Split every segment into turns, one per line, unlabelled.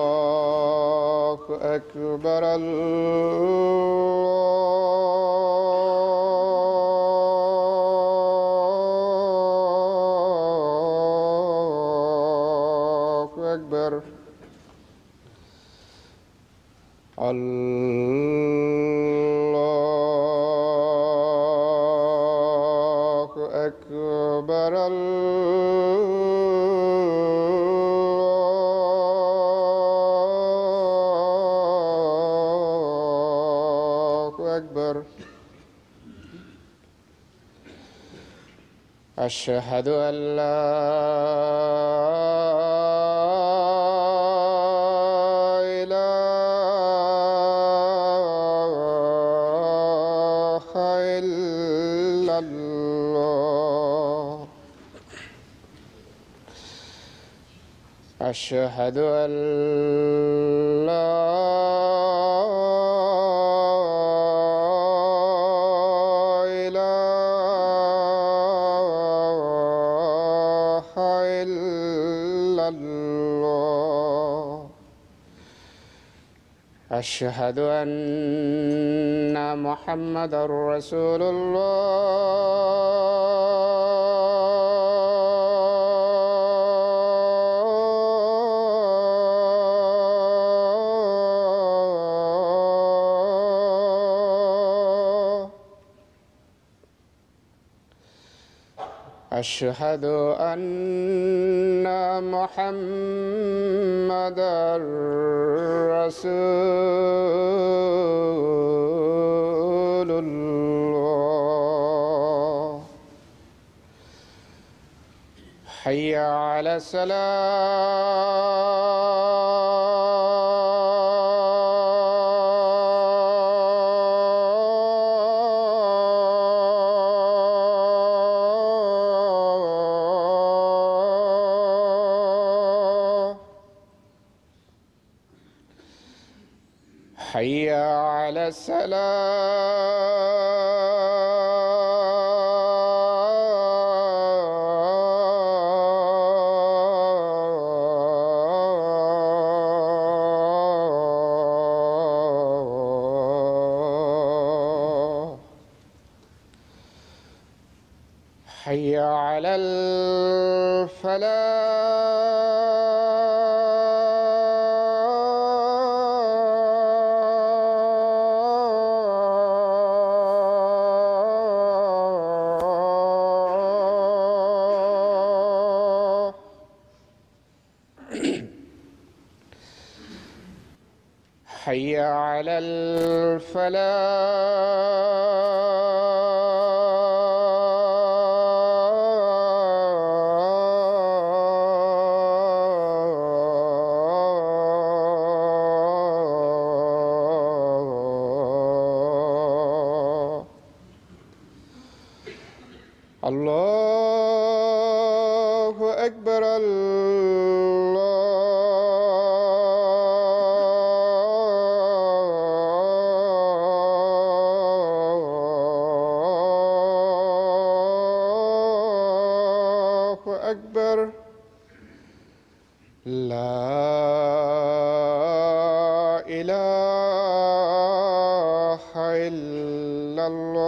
الله أكبر. الله أكبر. الله أكبر. الله أكبر. أشهد أن لا إله إلا الله. أشهد أن لا إله إلا الله. أشهد أن محمدًا رسول الله. أشهد أن محمدًا رسول الله. حي على الصلاة. حي على الصلاة. حي على الفلاح. حي على الفلاح. الله أكبر. الله أكبر. لا إله إلا الله.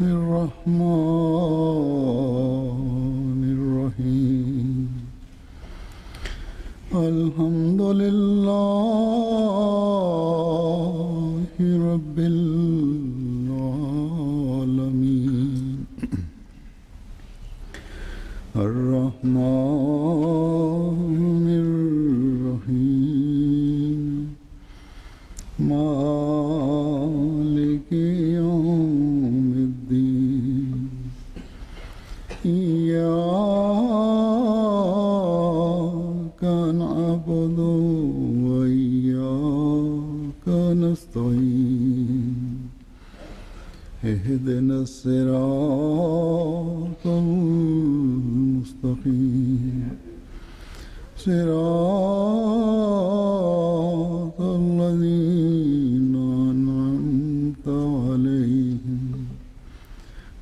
الرحمن الرحيم الحمد لله رب العالمين الرحمن الرحيم مالك يوم الدين إياك نعبد وإياك نستعين اهدنا الصراط المستقيم صراط الذين أنعمت عليهم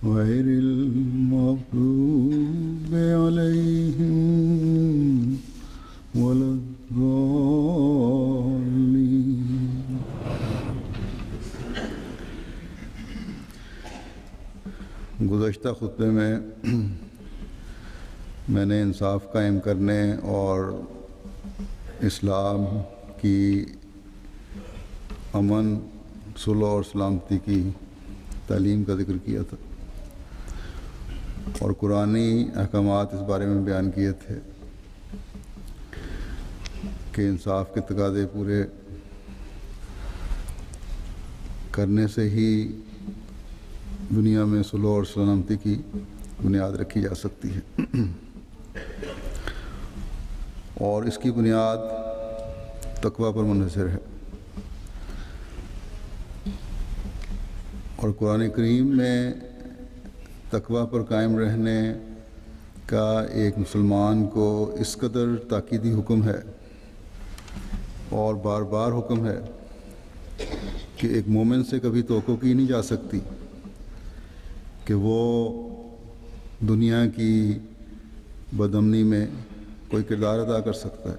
غير المغضوب عليهم ولا الضالين. گزشتہ خطبے میں میں نے انصاف قائم کرنے اور اسلام کی امن، صلح اور سلامتی کی تعلیم کا ذکر کیا تھا اور قرآنی احکامات اس بارے میں بیان کیے تھے کہ انصاف کے تقاضے پورے کرنے سے ہی دنیا میں صلح اور سلامتی کی بنیاد رکھی جا سکتی ہے، اور اس کی بنیاد تقویٰ پر منحصر ہے۔ اور قرآن کریم میں تقویٰ پر قائم رہنے کا ایک مسلمان کو اس قدر تاکیدی حکم ہے اور بار بار حکم ہے کہ ایک مومن سے کبھی توقع کی نہیں جا سکتی کہ وہ دنیا کی بدامنی میں کوئی کردار ادا کر سکتا ہے۔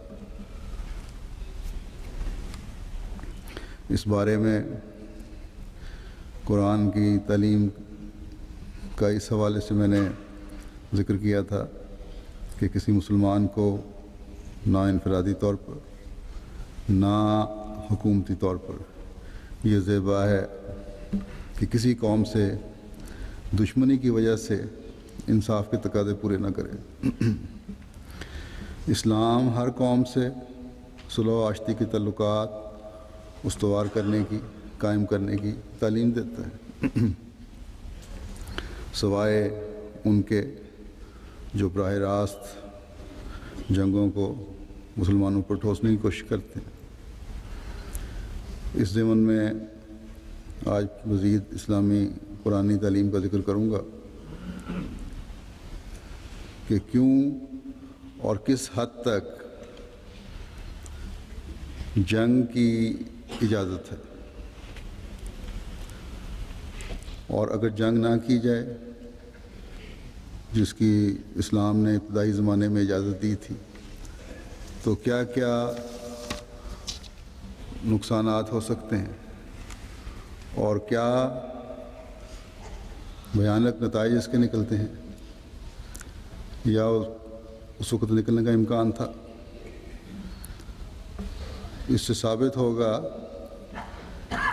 اس بارے میں قرآن کی تعلیم کا اس حوالے سے میں نے ذکر کیا تھا کہ کسی مسلمان کو نہ انفرادی طور پر نہ حکومتی طور پر یہ زیبا ہے کہ کسی قوم سے دشمنی کی وجہ سے انصاف کے تقاضے پورے نہ کرے۔ اسلام ہر قوم سے صلح و آشتی کے تعلقات استوار کرنے کی، قائم کرنے کی تعلیم دیتا ہے، سوائے ان کے جو براہ راست جنگوں کو مسلمانوں پر ٹھوسنے کی کوشش کرتے ہیں۔ اس ضمن میں آج مزید اسلامی قرآنی تعلیم کا ذکر کروں گا کہ کیوں اور کس حد تک جنگ کی اجازت ہے، اور اگر جنگ نہ کی جائے جس کی اسلام نے ابتدائی زمانے میں اجازت دی تھی تو کیا کیا نقصانات ہو سکتے ہیں اور کیا بھیانک نتائج اس کے نکلتے ہیں یا اس وقت نکلنے کا امکان تھا۔ اس سے ثابت ہوگا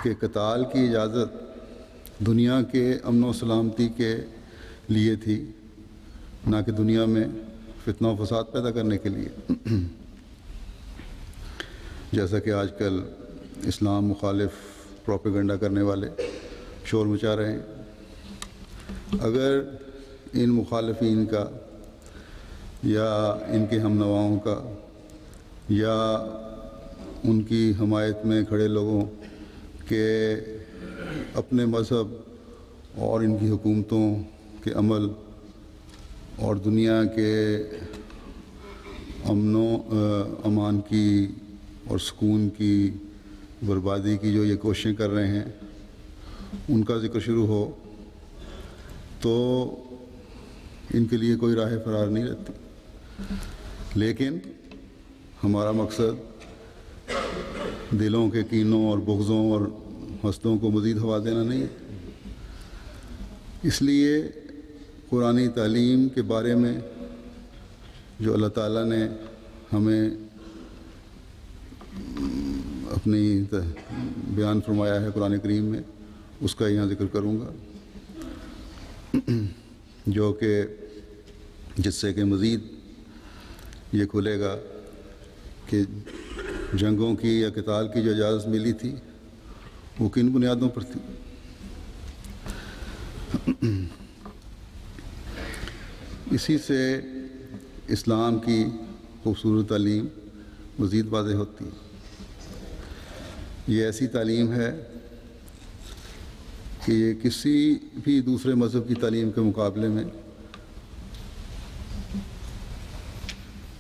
کہ قتال کی اجازت دنیا کے امن و سلامتی کے لیے تھی، نہ کہ دنیا میں فتنہ و فساد پیدا کرنے کے لیے، جیسا کہ آج کل اسلام مخالف پروپیگنڈا کرنے والے شور مچا رہے ہیں۔ اگر ان مخالفین کا یا ان کے ہم نواؤں کا یا ان کی حمایت میں کھڑے لوگوں کے اپنے مذہب اور ان کی حکومتوں کے عمل اور دنیا کے امن و امان کی اور سکون کی بربادی کی جو یہ کوششیں کر رہے ہیں ان کا ذکر شروع ہو تو ان کے لیے کوئی راہ فرار نہیں رہتی۔ لیکن ہمارا مقصد دلوں کے کینوں اور بغضوں اور حسدوں کو مزید ہوا دینا نہیں ہے، اس لیے قرآنی تعلیم کے بارے میں جو اللہ تعالیٰ نے ہمیں اپنی بیان فرمایا ہے قرآن کریم میں، اس کا یہاں ذکر کروں گا، جو کہ جس سے کہ مزید یہ کھلے گا کہ جنگوں کی یا قتال کی جو اجازت ملی تھی وہ کن بنیادوں پر تھی۔ اسی سے اسلام کی خوبصورت تعلیم مزید واضح ہوتی ہے۔ یہ ایسی تعلیم ہے کہ یہ کسی بھی دوسرے مذہب کی تعلیم کے مقابلے میں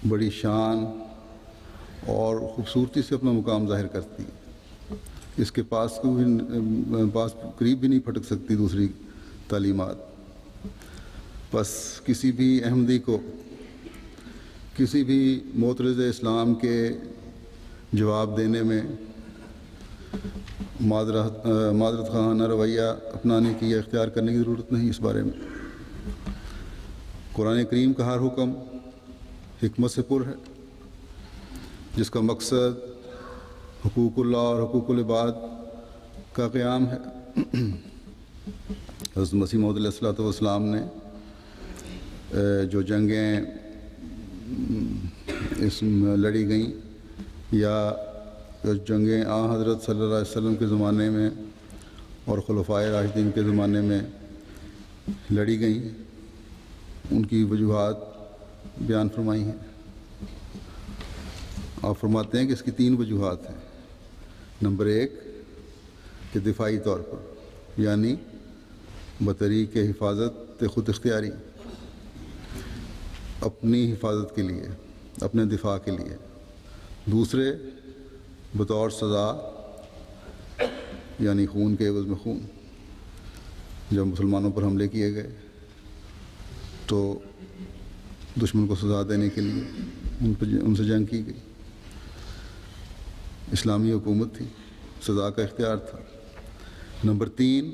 بڑی شان اور خوبصورتی سے اپنا مقام ظاہر کرتی ہے۔ اس کے پاس قریب بھی نہیں پھٹک سکتی دوسری تعلیمات۔ بس کسی بھی احمدی کو، کسی بھی معترض اسلام کے جواب دینے میں معذرت خواہانہ رویہ اپنانے کی یا اختیار کرنے کی ضرورت نہیں۔ اس بارے میں قرآن کریم کا ہر حکم حکمت سے پر ہے، جس کا مقصد حقوق اللہ اور حقوق العباد کا قیام ہے۔ حضرت مسیح موعود علیہ الصلوۃ والسلام نے جو جنگیں اس میں لڑی گئیں یا جو جنگیں حضرت صلی اللہ علیہ وسلم کے زمانے میں اور خلفائے راشدین کے زمانے میں لڑی گئیں، ان کی وجوہات بیان فرمائی ہیں۔ آپ فرماتے ہیں کہ اس کی 3 وجوہات ہیں۔ نمبر 1 کہ دفاعی طور پر، یعنی بطریق حفاظت خود اختیاری، اپنی حفاظت کے لیے، اپنے دفاع کے لیے۔ دوسرے بطور سزا، یعنی خون کے عوض میں خون۔ جب مسلمانوں پر حملے کیے گئے تو دشمن کو سزا دینے کے لیے ان سے جنگ کی گئی۔ اسلامی حکومت تھی، سزا کا اختیار تھا۔ نمبر 3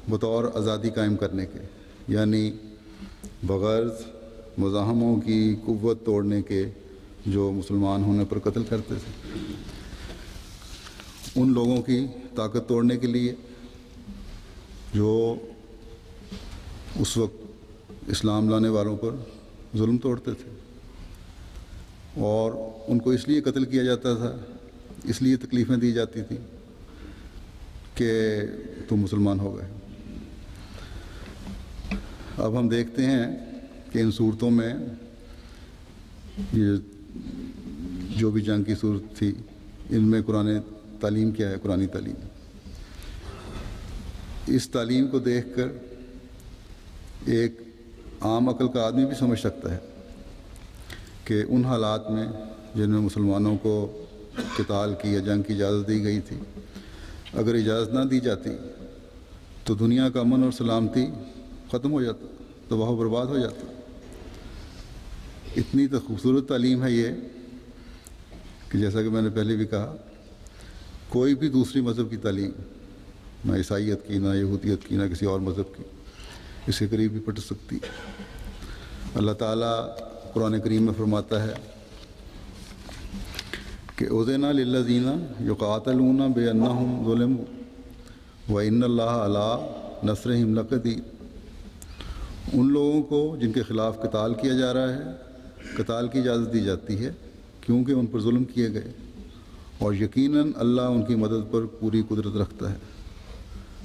بطور آزادی قائم کرنے کے، یعنی بغرض مزاحموں کی قوت توڑنے کے جو مسلمان ہونے پر قتل کرتے تھے، ان لوگوں کی طاقت توڑنے کے لیے جو اس وقت اسلام لانے والوں پر ظلم توڑتے تھے، اور ان کو اس لیے قتل کیا جاتا تھا، اس لیے تکلیفیں دی جاتی تھیں کہ تم مسلمان ہو گئے۔ اب ہم دیکھتے ہیں کہ ان صورتوں میں یہ جو بھی جنگ کی صورت تھی، ان میں قرآن تعلیم کیا ہے؟ قرآنی تعلیم۔ اس تعلیم کو دیکھ کر ایک عام عقل کا آدمی بھی سمجھ سکتا ہے کہ ان حالات میں جن میں مسلمانوں کو قتال کی یا جنگ کی اجازت دی گئی تھی، اگر اجازت نہ دی جاتی تو دنیا کا امن اور سلامتی ختم ہو جاتا، تباہ و برباد ہو جاتا۔ اتنی تو خوبصورت تعلیم ہے یہ کہ جیسا کہ میں نے پہلے بھی کہا، کوئی بھی دوسری مذہب کی تعلیم، نہ عیسائیت کی، نہ یہودیت کی، نہ کسی اور مذہب کی، اس کے قریب بھی پٹ سکتی۔ اللہ تعالیٰ قرآن کریم میں فرماتا ہے کہ اُذِنَ لِلَّذِينَ يُقَاتَلُونَ بِأَنَّهُمْ ظُلِمُوا وَإِنَّ اللَّهَ عَلَىٰ نَصْرِهِمْ لَقَدِيرٌ۔ ان لوگوں کو جن کے خلاف قتال کیا جا رہا ہے، قتال کی اجازت دی جاتی ہے کیونکہ ان پر ظلم کیے گئے، اور یقیناً اللہ ان کی مدد پر پوری قدرت رکھتا ہے۔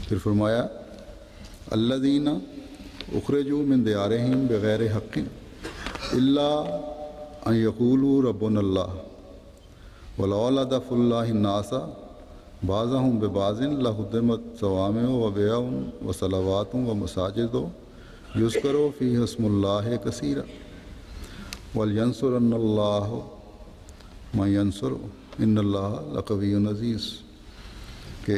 پھر فرمایا الذین اخرجوا من دیارہم بغیر حق الا ان یقولوا ربنا اللہ ولولا دفع اللہ الناس بعضهم ببعض لہدمت صوامع وبیع وصلوات ومساجد یذکر فیہا اسم اللہ کثیرا ولینصرن اللہ من ینصرہ ان اللہ لقوی عزیز۔ کہ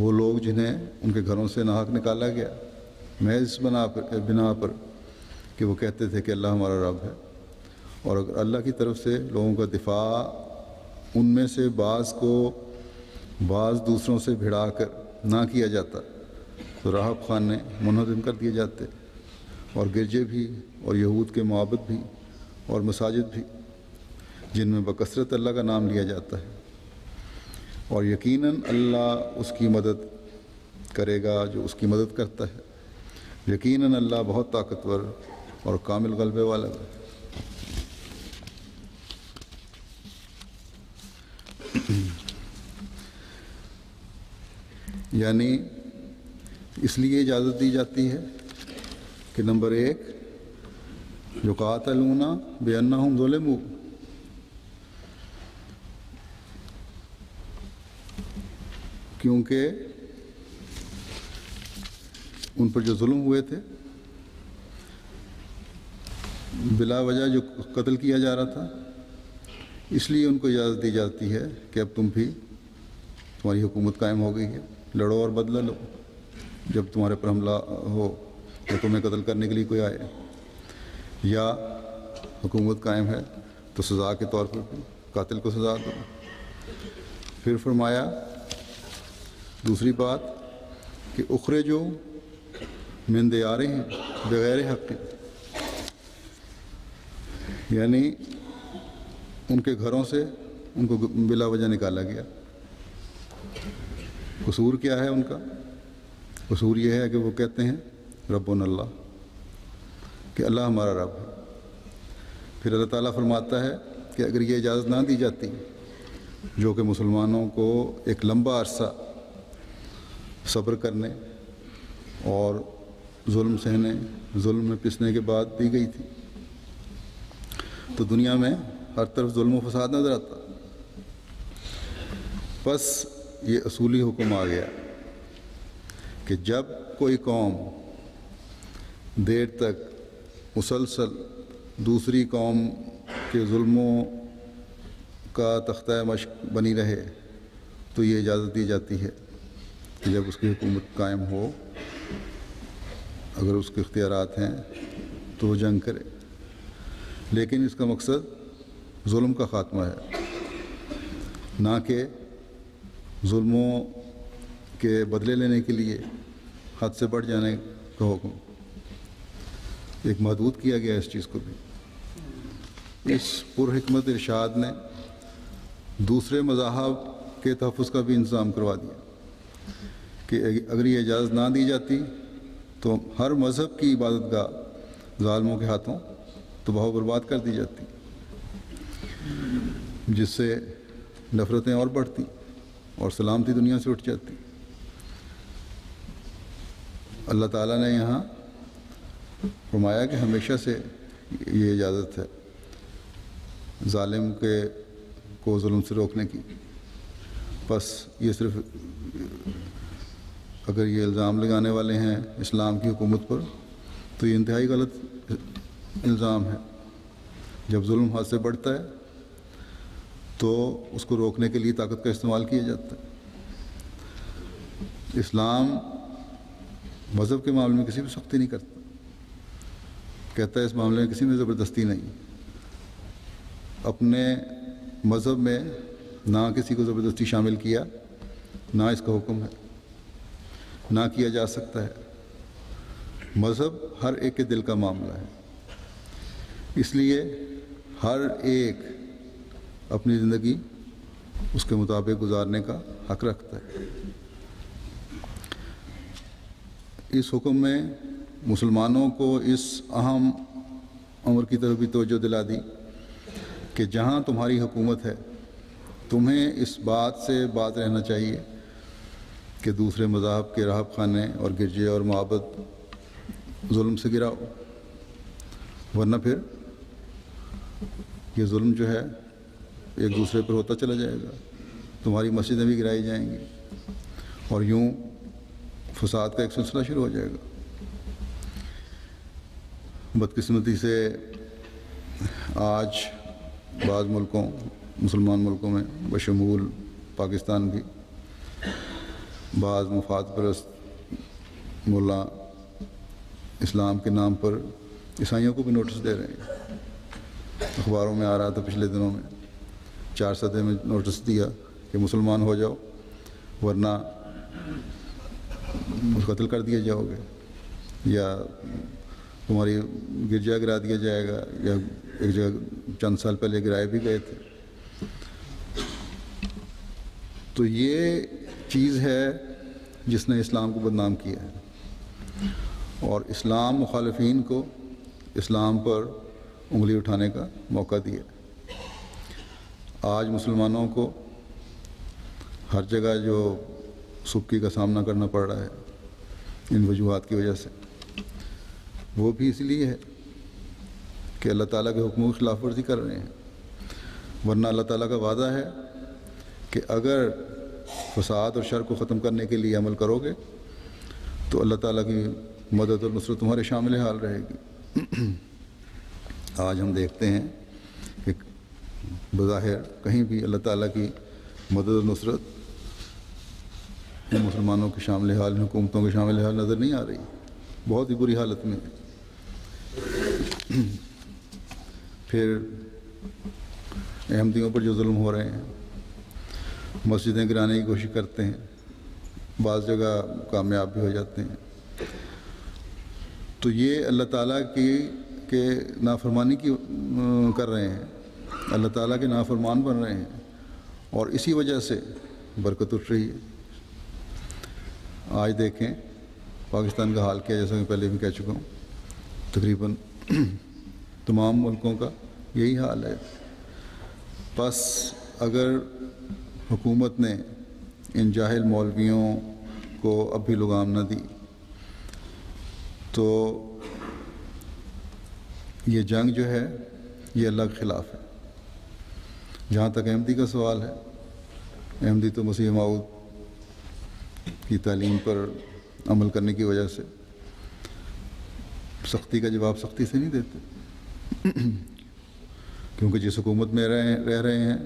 وہ لوگ جنہیں ان کے گھروں سے ناحق نکالا گیا محض اس بنا پر کہ وہ کہتے تھے کہ اللہ ہمارا رب ہے، اور اگر اللہ کی طرف سے لوگوں کا دفاع ان میں سے بعض کو بعض دوسروں سے بھڑا کر نہ کیا جاتا تو راہب خانے منہدم کر دیے جاتے، اور گرجے بھی، اور یہود کے معابد بھی، اور مساجد بھی، جن میں بکثرت اللہ کا نام لیا جاتا ہے۔ اور یقیناً اللہ اس کی مدد کرے گا جو اس کی مدد کرتا ہے، یقیناً اللہ بہت طاقتور اور کامل غلبے والا ہے۔ یعنی اس لیے اجازت دی جاتی ہے کہ نمبر 1 جو قاتلون بأنہم ظلموا، کیونکہ ان پر جو ظلم ہوئے تھے، بلا وجہ جو قتل کیا جا رہا تھا، اس لیے ان کو اجازت دی جاتی ہے کہ اب تمہاری حکومت قائم ہو گئی ہے، لڑو اور بدلہ لو۔ جب تمہارے پر حملہ ہو تو تمہیں قتل کرنے کے لیے کوئی آئے، یا حکومت قائم ہے تو سزا کے طور پر قاتل کو سزا دو۔ پھر فرمایا دوسری بات کہ اخرجو من دیارہم بغیر حق، یعنی ان کے گھروں سے ان کو بلا وجہ نکالا گیا۔ قصور کیا ہے ان کا؟ قصور یہ ہے کہ وہ کہتے ہیں ربنا اللہ، کہ اللہ ہمارا رب ہے۔ پھر اللہ تعالیٰ فرماتا ہے کہ اگر یہ اجازت نہ دی جاتی، جو کہ مسلمانوں کو ایک لمبا عرصہ صبر کرنے اور ظلم سہنے، ظلم میں پسنے کے بعد دی گئی تھی، تو دنیا میں ہر طرف ظلم و فساد نظر آتا۔ بس یہ اصولی حکم آ گیا کہ جب کوئی قوم دیر تک مسلسل دوسری قوم کے ظلموں کا تختہ مشق بنی رہے، تو یہ اجازت دی جاتی ہے کہ جب اس کی حکومت قائم ہو، اگر اس کے اختیارات ہیں تو وہ جنگ کرے، لیکن اس کا مقصد ظلم کا خاتمہ ہے، نہ کہ ظلموں کے بدلے لینے کے لیے حد سے بڑھ جانے کا حکم۔ ایک محدود کیا گیا اس چیز کو بھی۔ اس پرحکمت ارشاد نے دوسرے مذاہب کے تحفظ کا بھی انتظام کروا دیا کہ اگر یہ اجازت نہ دی جاتی تو ہر مذہب کی عبادت گاہ ظالموں کے ہاتھوں تباہ و برباد کر دی جاتی، جس سے نفرتیں اور بڑھتی اور سلامتی دنیا سے اٹھ جاتی۔ اللہ تعالیٰ نے یہاں فرمایا کہ ہمیشہ سے یہ اجازت ہے ظالم کو ظلم سے روکنے کی۔ بس یہ صرف اگر یہ الزام لگانے والے ہیں اسلام کی حکومت پر، تو یہ انتہائی غلط الزام ہے۔ جب ظلم حد سے بڑھتا ہے تو اس کو روکنے کے لیے طاقت کا استعمال کیا جاتا ہے۔ اسلام مذہب کے معاملے میں کسی بھی سختی نہیں کرتا، کہتا ہے اس معاملے میں کسی میں زبردستی نہیں۔ اپنے مذہب میں نہ کسی کو زبردستی شامل کیا، نہ اس کا حکم ہے، نہ کیا جا سکتا ہے۔ مذہب ہر ایک کے دل کا معاملہ ہے، اس لیے ہر ایک اپنی زندگی اس کے مطابق گزارنے کا حق رکھتا ہے۔ اس حکم میں مسلمانوں کو اس اہم امر کی طرف بھی توجہ دلا دی کہ جہاں تمہاری حکومت ہے، تمہیں اس بات سے باز رہنا چاہیے کہ دوسرے مذاہب کے راہب خانے اور گرجے اور معبد ظلم سے گراؤ، ورنہ پھر یہ ظلم جو ہے ایک دوسرے پر ہوتا چلا جائے گا، تمہاری مسجدیں بھی گرائی جائیں گی، اور یوں فساد کا ایک سلسلہ شروع ہو جائے گا۔ بدقسمتی سے آج بعض ملکوں، مسلمان ملکوں میں بشمول پاکستان بھی، بعض مفاد پرست ملا اسلام کے نام پر عیسائیوں کو بھی نوٹس دے رہے ہیں۔ اخباروں میں آ رہا تھا پچھلے دنوں میں، 4 سطح میں نوٹس دیا کہ مسلمان ہو جاؤ ورنہ قتل کر دیے جاؤ گے یا تمہاری گرجا گرا دیا جائے گا، یا ایک جگہ چند سال پہلے گرائے بھی گئے تھے۔ تو یہ چیز ہے جس نے اسلام کو بدنام کیا ہے، اور اسلام مخالفین کو اسلام پر انگلی اٹھانے کا موقع دیا۔ آج مسلمانوں کو ہر جگہ جو سکی کا سامنا کرنا پڑ رہا ہے ان وجوہات کی وجہ سے، وہ بھی اس لیے ہے کہ اللہ تعالیٰ کے حکموں کی خلاف ورزی کر رہے ہیں، ورنہ اللہ تعالیٰ کا وعدہ ہے کہ اگر فساد اور شر کو ختم کرنے کے لیے عمل کرو گے تو اللہ تعالیٰ کی مدد اور نصرت تمہارے شامل حال رہے گی۔ آج ہم دیکھتے ہیں کہ بظاہر کہیں بھی اللہ تعالیٰ کی مدد اور نصرت مسلمانوں کے شامل حال، حکومتوں کے شامل حال نظر نہیں آ رہی، بہت ہی بری حالت میں۔ پھر احمدیوں پر جو ظلم ہو رہے ہیں، مسجدیں گرانے کی کوشش کرتے ہیں، بعض جگہ کامیاب بھی ہو جاتے ہیں، تو یہ اللہ تعالیٰ کی نافرمانی کی کر رہے ہیں، اللہ تعالیٰ کے نافرمان بن رہے ہیں، اور اسی وجہ سے برکت اٹھ رہی ہے۔ آج دیکھیں پاکستان کا حال کیا، جیسا کہ پہلے بھی کہہ چکا ہوں، تقریباً تمام ملکوں کا یہی حال ہے۔ بس اگر حکومت نے ان جاہل مولویوں کو اب بھی لگام نہ دی تو یہ جنگ جو ہے یہ اللہ کے خلاف ہے۔ جہاں تک احمدی کا سوال ہے، احمدی تو مسیح موعود کی تعلیم پر عمل کرنے کی وجہ سے سختی کا جواب سختی سے نہیں دیتے، کیونکہ جس حکومت میں رہ رہے ہیں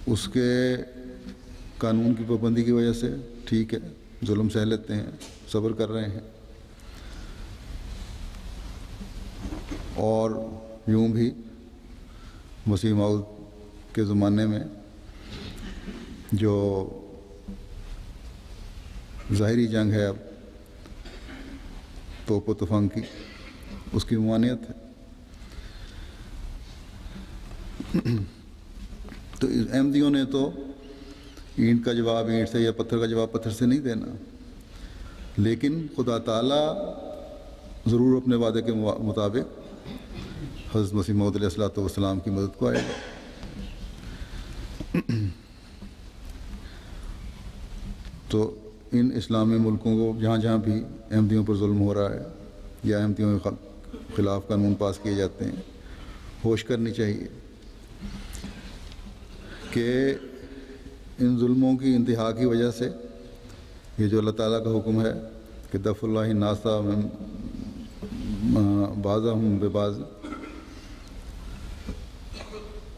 اس کے قانون کی پابندی کی وجہ سے ٹھیک ہے، ظلم سہ لیتے ہیں، صبر کر رہے ہیں، اور یوں بھی مسیح موعود کے زمانے میں جو ظاہری جنگ ہے اب توپ و تفنگ کی، اس کی ممانعت ہے۔ تو احمدیوں نے تو اینٹ کا جواب اینٹ سے یا پتھر کا جواب پتھر سے نہیں دینا، لیکن خدا تعالیٰ ضرور اپنے وعدے کے مطابق حضرت مسیح موعود علیہ الصلوۃ والسلام کی مدد کو آئے گا۔ تو ان اسلامی ملکوں کو جہاں جہاں بھی احمدیوں پر ظلم ہو رہا ہے یا احمدیوں کے خلاف قانون پاس کیے جاتے ہیں، ہوش کرنی چاہیے کہ ان ظلموں کی انتہا کی وجہ سے یہ جو اللہ تعالیٰ کا حکم ہے کہ دفع اللہ الناس بعضهم ببعض،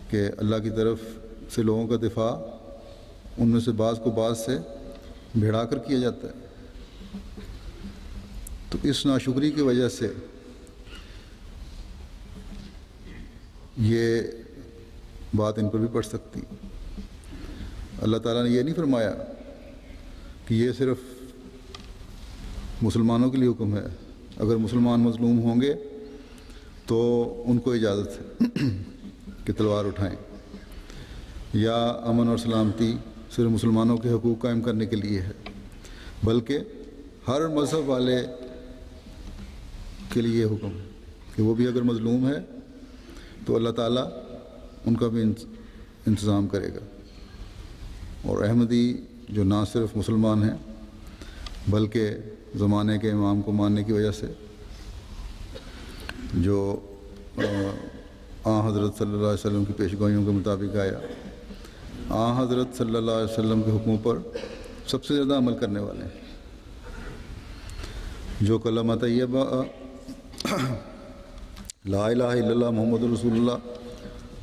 کہ اللہ کی طرف سے لوگوں کا دفاع ان میں سے بعض کو بعض سے بھیڑا کر کیا جاتا ہے، تو اس ناشکری کی وجہ سے یہ بات ان پر بھی پڑ سکتی۔ اللہ تعالیٰ نے یہ نہیں فرمایا کہ یہ صرف مسلمانوں کے لیے حکم ہے، اگر مسلمان مظلوم ہوں گے تو ان کو اجازت ہے کہ تلوار اٹھائیں، یا امن اور سلامتی صرف مسلمانوں کے حقوق قائم کرنے کے لیے ہے، بلکہ ہر مذہب والے کے لیے یہ حکم ہے کہ وہ بھی اگر مظلوم ہے تو اللہ تعالیٰ ان کا بھی انتظام کرے گا۔ اور احمدی جو نہ صرف مسلمان ہیں بلکہ زمانے کے امام کو ماننے کی وجہ سے جو حضرت صلی اللہ علیہ وسلم کی پیشگوئیوں کے مطابق آیا، حضرت صلی اللہ علیہ وسلم کے حکموں پر سب سے زیادہ عمل کرنے والے ہیں، جو کلمہ طیبہ لا الہ الا اللہ محمد رسول اللہ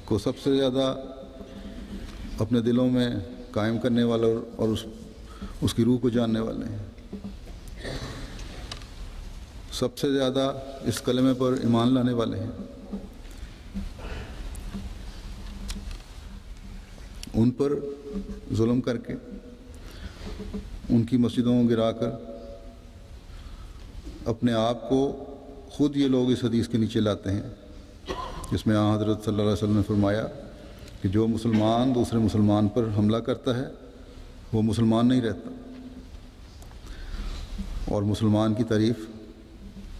کو سب سے زیادہ اپنے دلوں میں قائم کرنے والے اور اس کی روح کو جاننے والے ہیں، سب سے زیادہ اس کلمے پر ایمان لانے والے ہیں، ان پر ظلم کر کے ان کی مسجدوں کو گرا کر اپنے آپ کو خود یہ لوگ اس حدیث کے نیچے لاتے ہیں جس میں حضرت صلی اللہ علیہ وسلم نے فرمایا کہ جو مسلمان دوسرے مسلمان پر حملہ کرتا ہے وہ مسلمان نہیں رہتا، اور مسلمان کی تعریف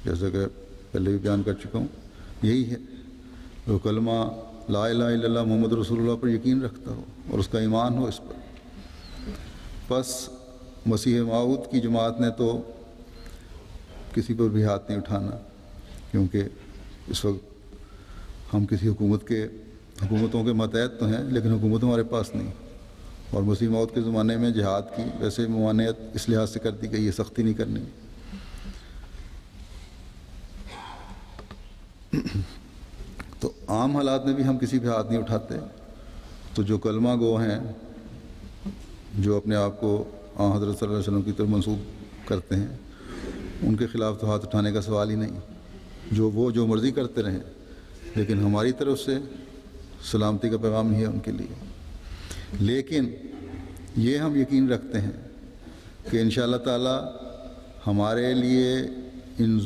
جیسا کہ پہلے بھی بیان کر چکا ہوں یہی ہے جو کلمہ لا الہ الا اللہ محمد رسول اللہ پر یقین رکھتا ہو اور اس کا ایمان ہو اس پر۔ پس مسیح موعود کی جماعت نے تو کسی پر بھی ہاتھ نہیں اٹھانا، کیونکہ اس وقت ہم کسی حکومتوں کے ماتحت تو ہیں لیکن حکومت ہمارے پاس نہیں، اور مسیح موعود کے زمانے میں جہاد کی ویسے ممانعت اس لحاظ سے کر دی گئی ہے، سختی نہیں کرنی۔ تو عام حالات میں بھی ہم کسی پہ ہاتھ نہیں اٹھاتے، تو جو کلمہ گو ہیں جو اپنے آپ کو حضرت صلی اللہ علیہ وسلم کی طرف منسوب کرتے ہیں ان کے خلاف تو ہاتھ اٹھانے کا سوال ہی نہیں، جو مرضی کرتے رہیں، لیکن ہماری طرف سے سلامتی کا پیغام ہی ہے ان کے لیے۔ لیکن یہ ہم یقین رکھتے ہیں کہ انشاءاللہ تعالی ہمارے لیے ان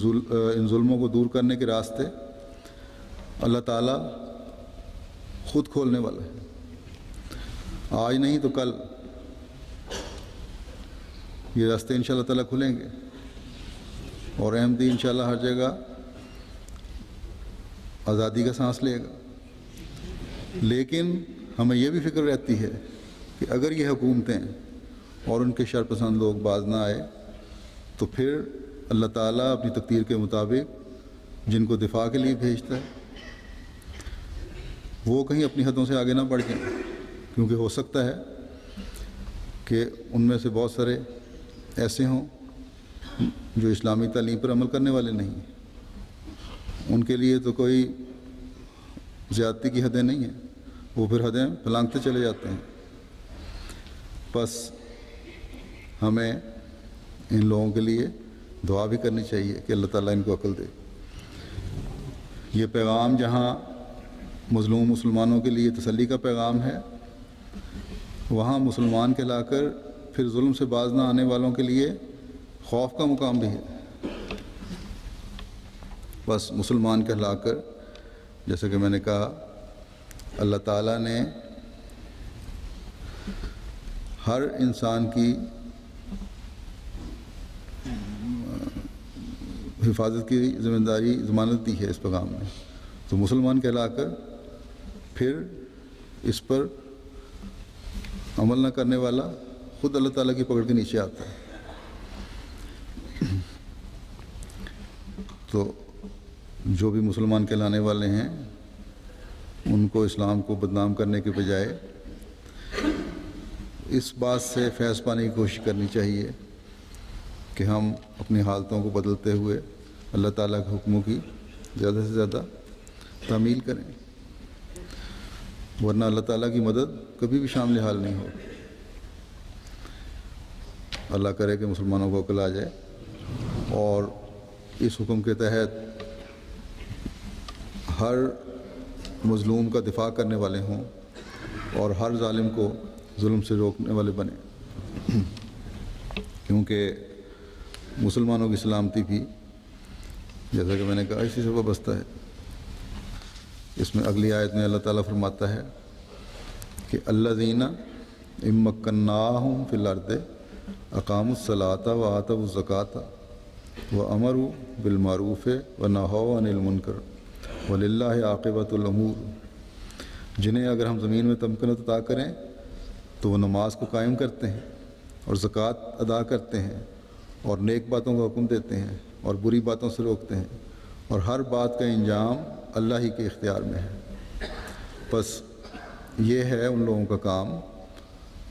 ظلموں کو دور کرنے کے راستے اللہ تعالیٰ خود کھولنے والا ہے، آج نہیں تو کل یہ راستے انشاءاللہ تعالیٰ کھلیں گے، اور احمدی انشاءاللہ ہر جگہ آزادی کا سانس لے گا۔ لیکن ہمیں یہ بھی فکر رہتی ہے کہ اگر یہ حکومتیں اور ان کے شرپسند لوگ باز نہ آئے تو پھر اللہ تعالیٰ اپنی تقدیر کے مطابق جن کو دفاع کے لیے بھیجتا ہے وہ کہیں اپنی حدوں سے آگے نہ بڑھ جائیں، کیونکہ ہو سکتا ہے کہ ان میں سے بہت سارے ایسے ہوں جو اسلامی تعلیم پر عمل کرنے والے نہیں، ان کے لیے تو کوئی زیادتی کی حدیں نہیں ہیں، وہ پھر حدیں پھلانگتے چلے جاتے ہیں۔ بس ہمیں ان لوگوں کے لیے دعا بھی کرنی چاہیے کہ اللہ تعالیٰ ان کو عقل دے۔ یہ پیغام جہاں مظلوم مسلمانوں کے لیے تسلی کا پیغام ہے، وہاں مسلمان کہلا کر پھر ظلم سے باز نہ آنے والوں کے لیے خوف کا مقام بھی ہے۔ بس مسلمان کہلا کر، جیسا کہ میں نے کہا، اللہ تعالیٰ نے ہر انسان کی حفاظت کی ذمہ داری ضمانت دی ہے اس پیغام میں، تو مسلمان کہلا کر پھر اس پر عمل نہ کرنے والا خود اللہ تعالیٰ کی پکڑ کے نیچے آتا ہے۔ تو جو بھی مسلمان کہلانے والے ہیں ان کو اسلام کو بدنام کرنے کے بجائے اس بات سے فیض پانے کی کوشش کرنی چاہیے کہ ہم اپنی حالتوں کو بدلتے ہوئے اللہ تعالیٰ کے حکموں کی زیادہ سے زیادہ تعمیل کریں، ورنہ اللہ تعالیٰ کی مدد کبھی بھی شامل حال نہیں ہو۔ اللہ کرے کہ مسلمانوں کو عقل آ جائے اور اس حکم کے تحت ہر مظلوم کا دفاع کرنے والے ہوں اور ہر ظالم کو ظلم سے روکنے والے بنیں، کیونکہ مسلمانوں کی سلامتی بھی جیسا کہ میں نے کہا اسی سے وابستہ ہے۔ اس میں اگلی آیت میں اللہ تعالیٰ فرماتا ہے کہ الذین ان مکناہم فی الارض اقاموا الصلاۃ وآتوا الزکاۃ وامروا بالمعروف ونہوا عن المنکر وللہ عاقبۃ الامور۔ جنہیں اگر ہم زمین میں تمکنت عطا کریں تو وہ نماز کو قائم کرتے ہیں اور زکوٰۃ ادا کرتے ہیں اور نیک باتوں کا حکم دیتے ہیں اور بری باتوں سے روکتے ہیں، اور ہر بات کا انجام اللہ ہی کے اختیار میں ہے۔ بس یہ ہے ان لوگوں کا کام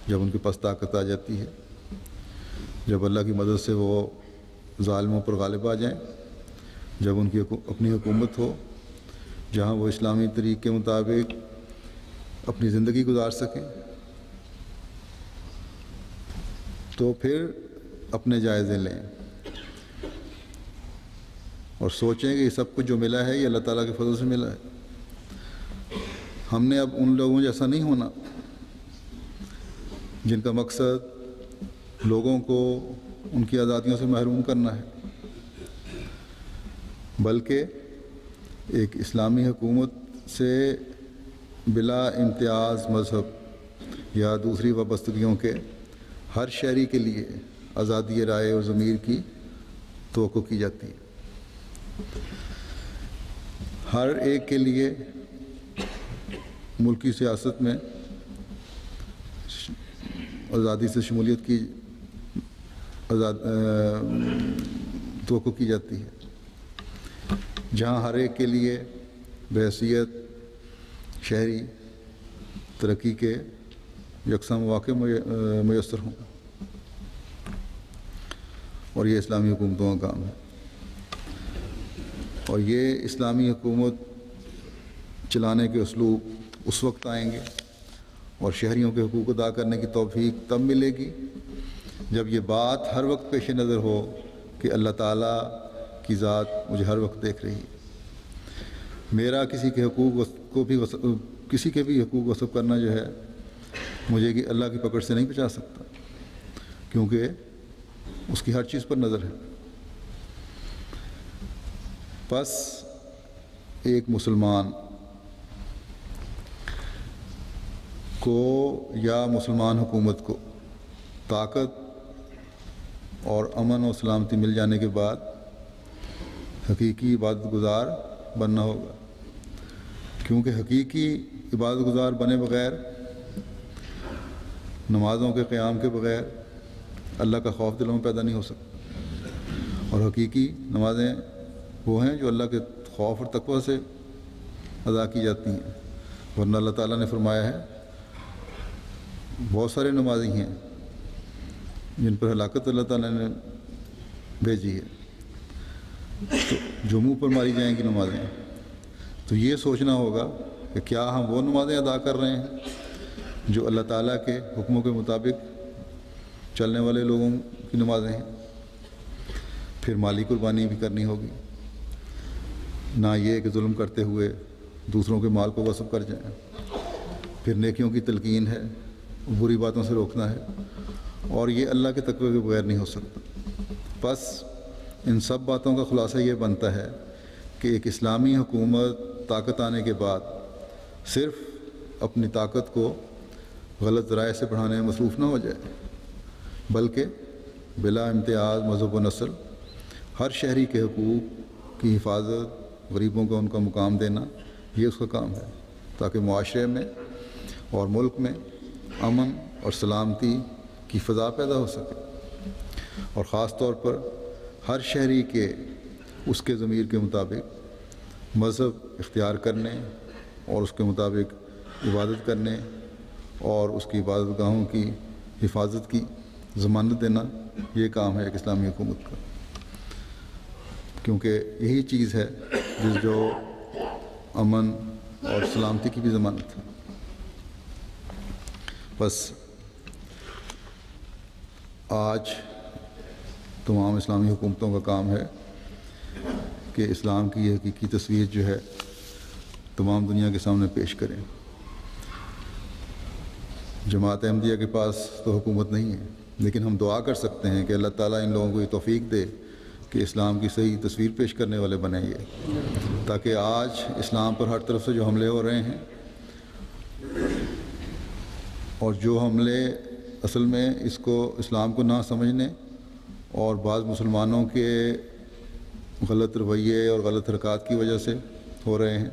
جب ان کے پاس طاقت آ جاتی ہے، جب اللہ کی مدد سے وہ ظالموں پر غالب آ جائیں، جب ان کی اپنی حکومت ہو جہاں وہ اسلامی طریق کے مطابق اپنی زندگی گزار سکیں، تو پھر اپنے جائزے لیں اور سوچیں کہ یہ سب کچھ جو ملا ہے یہ اللہ تعالیٰ کے فضل سے ملا ہے۔ ہم نے اب ان لوگوں جیسا نہیں ہونا جن کا مقصد لوگوں کو ان کی آزادیوں سے محروم کرنا ہے، بلکہ ایک اسلامی حکومت سے بلا امتیاز مذہب یا دوسری وابستگیوں کے ہر شہری کے لیے آزادی رائے اور ضمیر کی توقع کی جاتی ہے۔ ہر ایک کے لیے ملکی سیاست میں آزادی سے شمولیت کی توقع کی جاتی ہے، جہاں ہر ایک کے لیے بحیثیت شہری ترقی کے یکساں مواقع میسر ہوں، اور یہ اسلامی حکومتوں کا کام ہے۔ اور یہ اسلامی حکومت چلانے کے اسلوب اس وقت آئیں گے اور شہریوں کے حقوق ادا کرنے کی توفیق تب ملے گی جب یہ بات ہر وقت پیش نظر ہو کہ اللہ تعالیٰ کی ذات مجھے ہر وقت دیکھ رہی ہے۔ میرا کسی کے بھی حقوق غصب کرنا جو ہے مجھے کہ اللہ کی پکڑ سے نہیں بچا سکتا، کیونکہ اس کی ہر چیز پر نظر ہے۔ بس ایک مسلمان کو یا مسلمان حکومت کو طاقت اور امن و سلامتی مل جانے کے بعد حقیقی عبادت گزار بننا ہوگا، کیونکہ حقیقی عبادت گزار بنے بغیر، نمازوں کے قیام کے بغیر اللہ کا خوف دلوں میں پیدا نہیں ہو سکتا۔ اور حقیقی نمازیں وہ ہیں جو اللہ کے خوف اور تقوی سے ادا کی جاتی ہیں، ورنہ اللہ تعالیٰ نے فرمایا ہے بہت سارے نمازی ہیں جن پر ہلاکت اللہ تعالیٰ نے بھیجی ہے، تو جو منہ پر ماری جائیں گی نمازیں۔ تو یہ سوچنا ہوگا کہ کیا ہم وہ نمازیں ادا کر رہے ہیں جو اللہ تعالیٰ کے حکموں کے مطابق چلنے والے لوگوں کی نمازیں ہیں۔ پھر مالی قربانی بھی کرنی ہوگی، نہ یہ کہ ظلم کرتے ہوئے دوسروں کے مال کو غصب کر جائیں۔ پھر نیکیوں کی تلقین ہے، بری باتوں سے روکنا ہے، اور یہ اللہ کے تقوی کے بغیر نہیں ہو سکتا۔ بس ان سب باتوں کا خلاصہ یہ بنتا ہے کہ ایک اسلامی حکومت طاقت آنے کے بعد صرف اپنی طاقت کو غلط ذرائع سے بڑھانے میں مصروف نہ ہو جائے، بلکہ بلا امتیاز مذہب و نسل ہر شہری کے حقوق کی حفاظت، غریبوں کو ان کا مقام دینا، یہ اس کا کام ہے، تاکہ معاشرے میں اور ملک میں امن اور سلامتی کی فضا پیدا ہو سکے، اور خاص طور پر ہر شہری کے اس کے ضمیر کے مطابق مذہب اختیار کرنے اور اس کے مطابق عبادت کرنے اور اس کی عبادت گاہوں کی حفاظت کی ضمانت دینا، یہ کام ہے ایک اسلامی حکومت کا، کیونکہ یہی چیز ہے جس جو امن اور سلامتی کی بھی ضمانت ہے۔ بس آج تمام اسلامی حکومتوں کا کام ہے کہ اسلام کی یہ حقیقی تصویر جو ہے تمام دنیا کے سامنے پیش کریں۔ جماعت احمدیہ کے پاس تو حکومت نہیں ہے، لیکن ہم دعا کر سکتے ہیں کہ اللہ تعالیٰ ان لوگوں کو یہ توفیق دے کہ اسلام کی صحیح تصویر پیش کرنے والے بنیں یہ، تاکہ آج اسلام پر ہر طرف سے جو حملے ہو رہے ہیں، اور جو حملے اصل میں اس کو اسلام کو نہ سمجھنے اور بعض مسلمانوں کے غلط رویے اور غلط حرکات کی وجہ سے ہو رہے ہیں،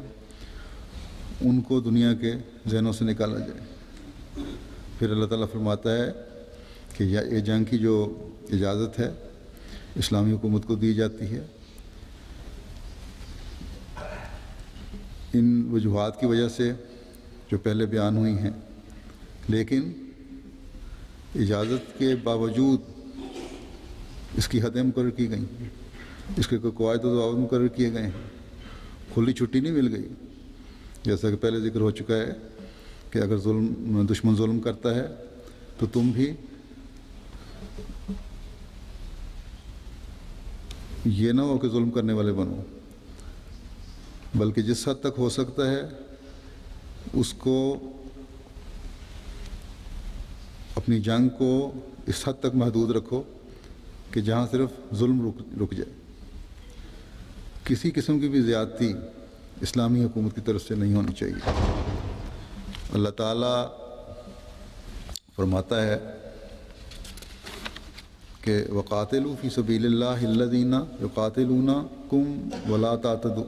ان کو دنیا کے ذہنوں سے نکالا جائے۔ پھر اللہ تعالیٰ فرماتا ہے کہ یہ جنگ کی جو اجازت ہے اسلامی حکومت کو دی جاتی ہے، ان وجوہات کی وجہ سے جو پہلے بیان ہوئی ہیں، لیکن اجازت کے باوجود اس کی حدیں مقرر کی گئیں، اس کے قواعد و ضوابط مقرر کیے گئے ہیں، کھلی چھٹی نہیں مل گئی، جیسا کہ پہلے ذکر ہو چکا ہے کہ اگر دشمن ظلم کرتا ہے تو تم بھی یہ نہ ہو کہ ظلم کرنے والے بنو، بلکہ جس حد تک ہو سکتا ہے اس کو اپنی جنگ کو اس حد تک محدود رکھو کہ جہاں صرف ظلم رک جائے. کسی قسم کی بھی زیادتی اسلامی حکومت کی طرف سے نہیں ہونی چاہیے. اللہ تعالیٰ فرماتا ہے کہ وقاتلوا فی سبیل اللہ الذین یقاتلونکم ولا تعتدوا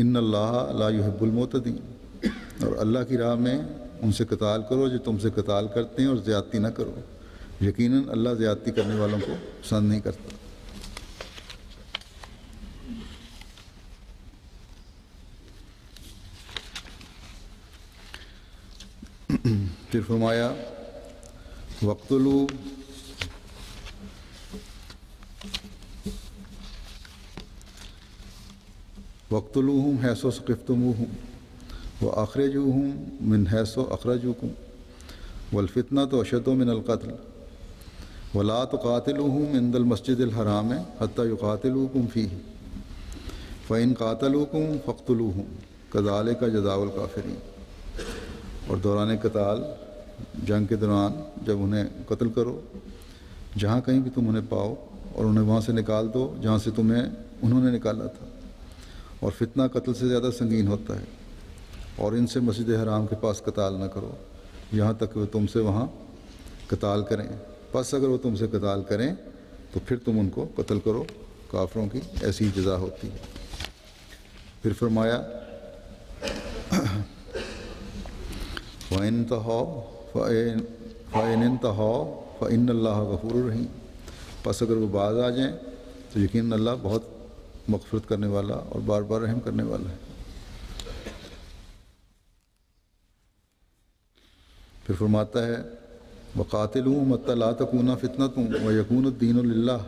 ان اللہ لا یحب المعتدین. اور اللہ کی راہ میں ان سے قتال کرو جو تم سے قتال کرتے ہیں، اور زیادتی نہ کرو، یقیناً اللہ زیادتی کرنے والوں کو پسند نہیں کرتا. پھر فرمایا وَاقْتُلُوهُمْ حَيْثُ ثَقَفْتُمُوهُمْ وَأَخْرِجُوهُمْ مِنْ حَيْثُ أَخْرَجُوكُمْ وَالْفِتْنَةُ أَشَدُّ مِنَ الْقَتْلِ وَلَا تُقَاتِلُوهُمْ عِنْدَ الْمَسْجِدِ الْحَرَامِ حَتَّى يُقَاتِلُوكُمْ فِيهِ فَإِنْ قَاتَلُوكُمْ فَاقْتُلُوهُمْ كَذَلِكَ جَزَاءُ الْكَافِرِينَ. اور دوران قتال، جنگ کے دوران جب انہیں قتل کرو جہاں کہیں بھی تم انہیں پاؤ، اور انہیں وہاں سے نکال دو جہاں سے تمہیں انہوں نے نکالا تھا. اور فتنہ قتل سے زیادہ سنگین ہوتا ہے. اور ان سے مسجد حرام کے پاس قتال نہ کرو یہاں تک کہ وہ تم سے وہاں قتال کریں. پس اگر وہ تم سے قتال کریں تو پھر تم ان کو قتل کرو. کافروں کی ایسی جزا ہوتی ہے. پھر فرمایا فَإِنْ انْتَهَوْا فَإِنَّ اللَّهَ غَفُورٌ رَحِيمٌ. پس اگر وہ باز آ جائیں تو یقیناً اللہ بہت مغفرت کرنے والا اور بار بار رحم کرنے والا ہے. پھر فرماتا ہے وَقَاتِلُوهُمْ حَتَّىٰ لَا تَكُونَ فِتْنَةٌ وَيَكُونَ الدِّينُ لِلَّهِ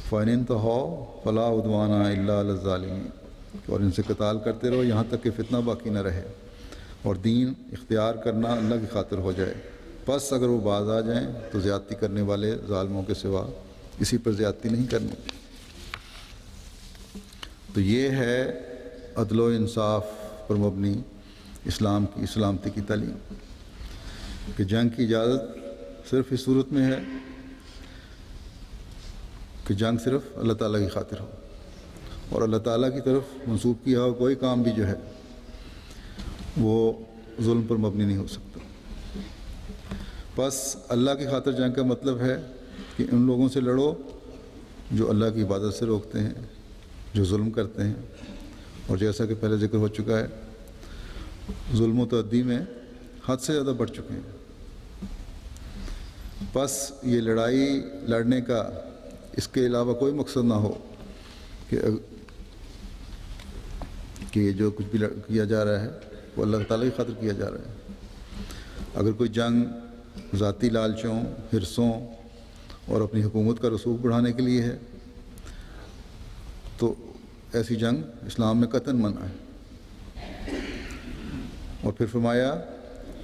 فَإِنِ انْتَهَوْا فَلَا عُدْوَانَ إِلَّا عَلَى الظَّالِمِينَ. اور ان سے قتال کرتے رہو یہاں تک کہ فتنہ باقی نہ رہے اور دین اختیار کرنا اللہ کی خاطر ہو جائے. پس اگر وہ باز آ جائیں تو زیادتی کرنے والے ظالموں کے سوا کسی پر زیادتی نہیں کرنی. تو یہ ہے عدل و انصاف پر مبنی اسلام کی سلامتی کی تعلیم کہ جنگ کی اجازت صرف اس صورت میں ہے کہ جنگ صرف اللہ تعالیٰ کی خاطر ہو اور اللہ تعالیٰ کی طرف منسوب کیا ہو کوئی کام بھی جو ہے وہ ظلم پر مبنی نہیں ہو سکتا. بس اللہ کی خاطر جنگ کا مطلب ہے کہ ان لوگوں سے لڑو جو اللہ کی عبادت سے روکتے ہیں، جو ظلم کرتے ہیں. اور جیسا کہ پہلے ذکر ہو چکا ہے ظلم و تعدی میں حد سے زیادہ بڑھ چکے ہیں. بس یہ لڑائی لڑنے کا اس کے علاوہ کوئی مقصد نہ ہو کہ جو کچھ بھی کیا جا رہا ہے وہ اللہ تعالیٰ کی خاطر کیا جا رہا ہے. اگر کوئی جنگ ذاتی لالچوں، حرصوں اور اپنی حکومت کا رسوخ بڑھانے کے لیے ہے تو ایسی جنگ اسلام میں قطعاً منع ہے. اور پھر فرمایا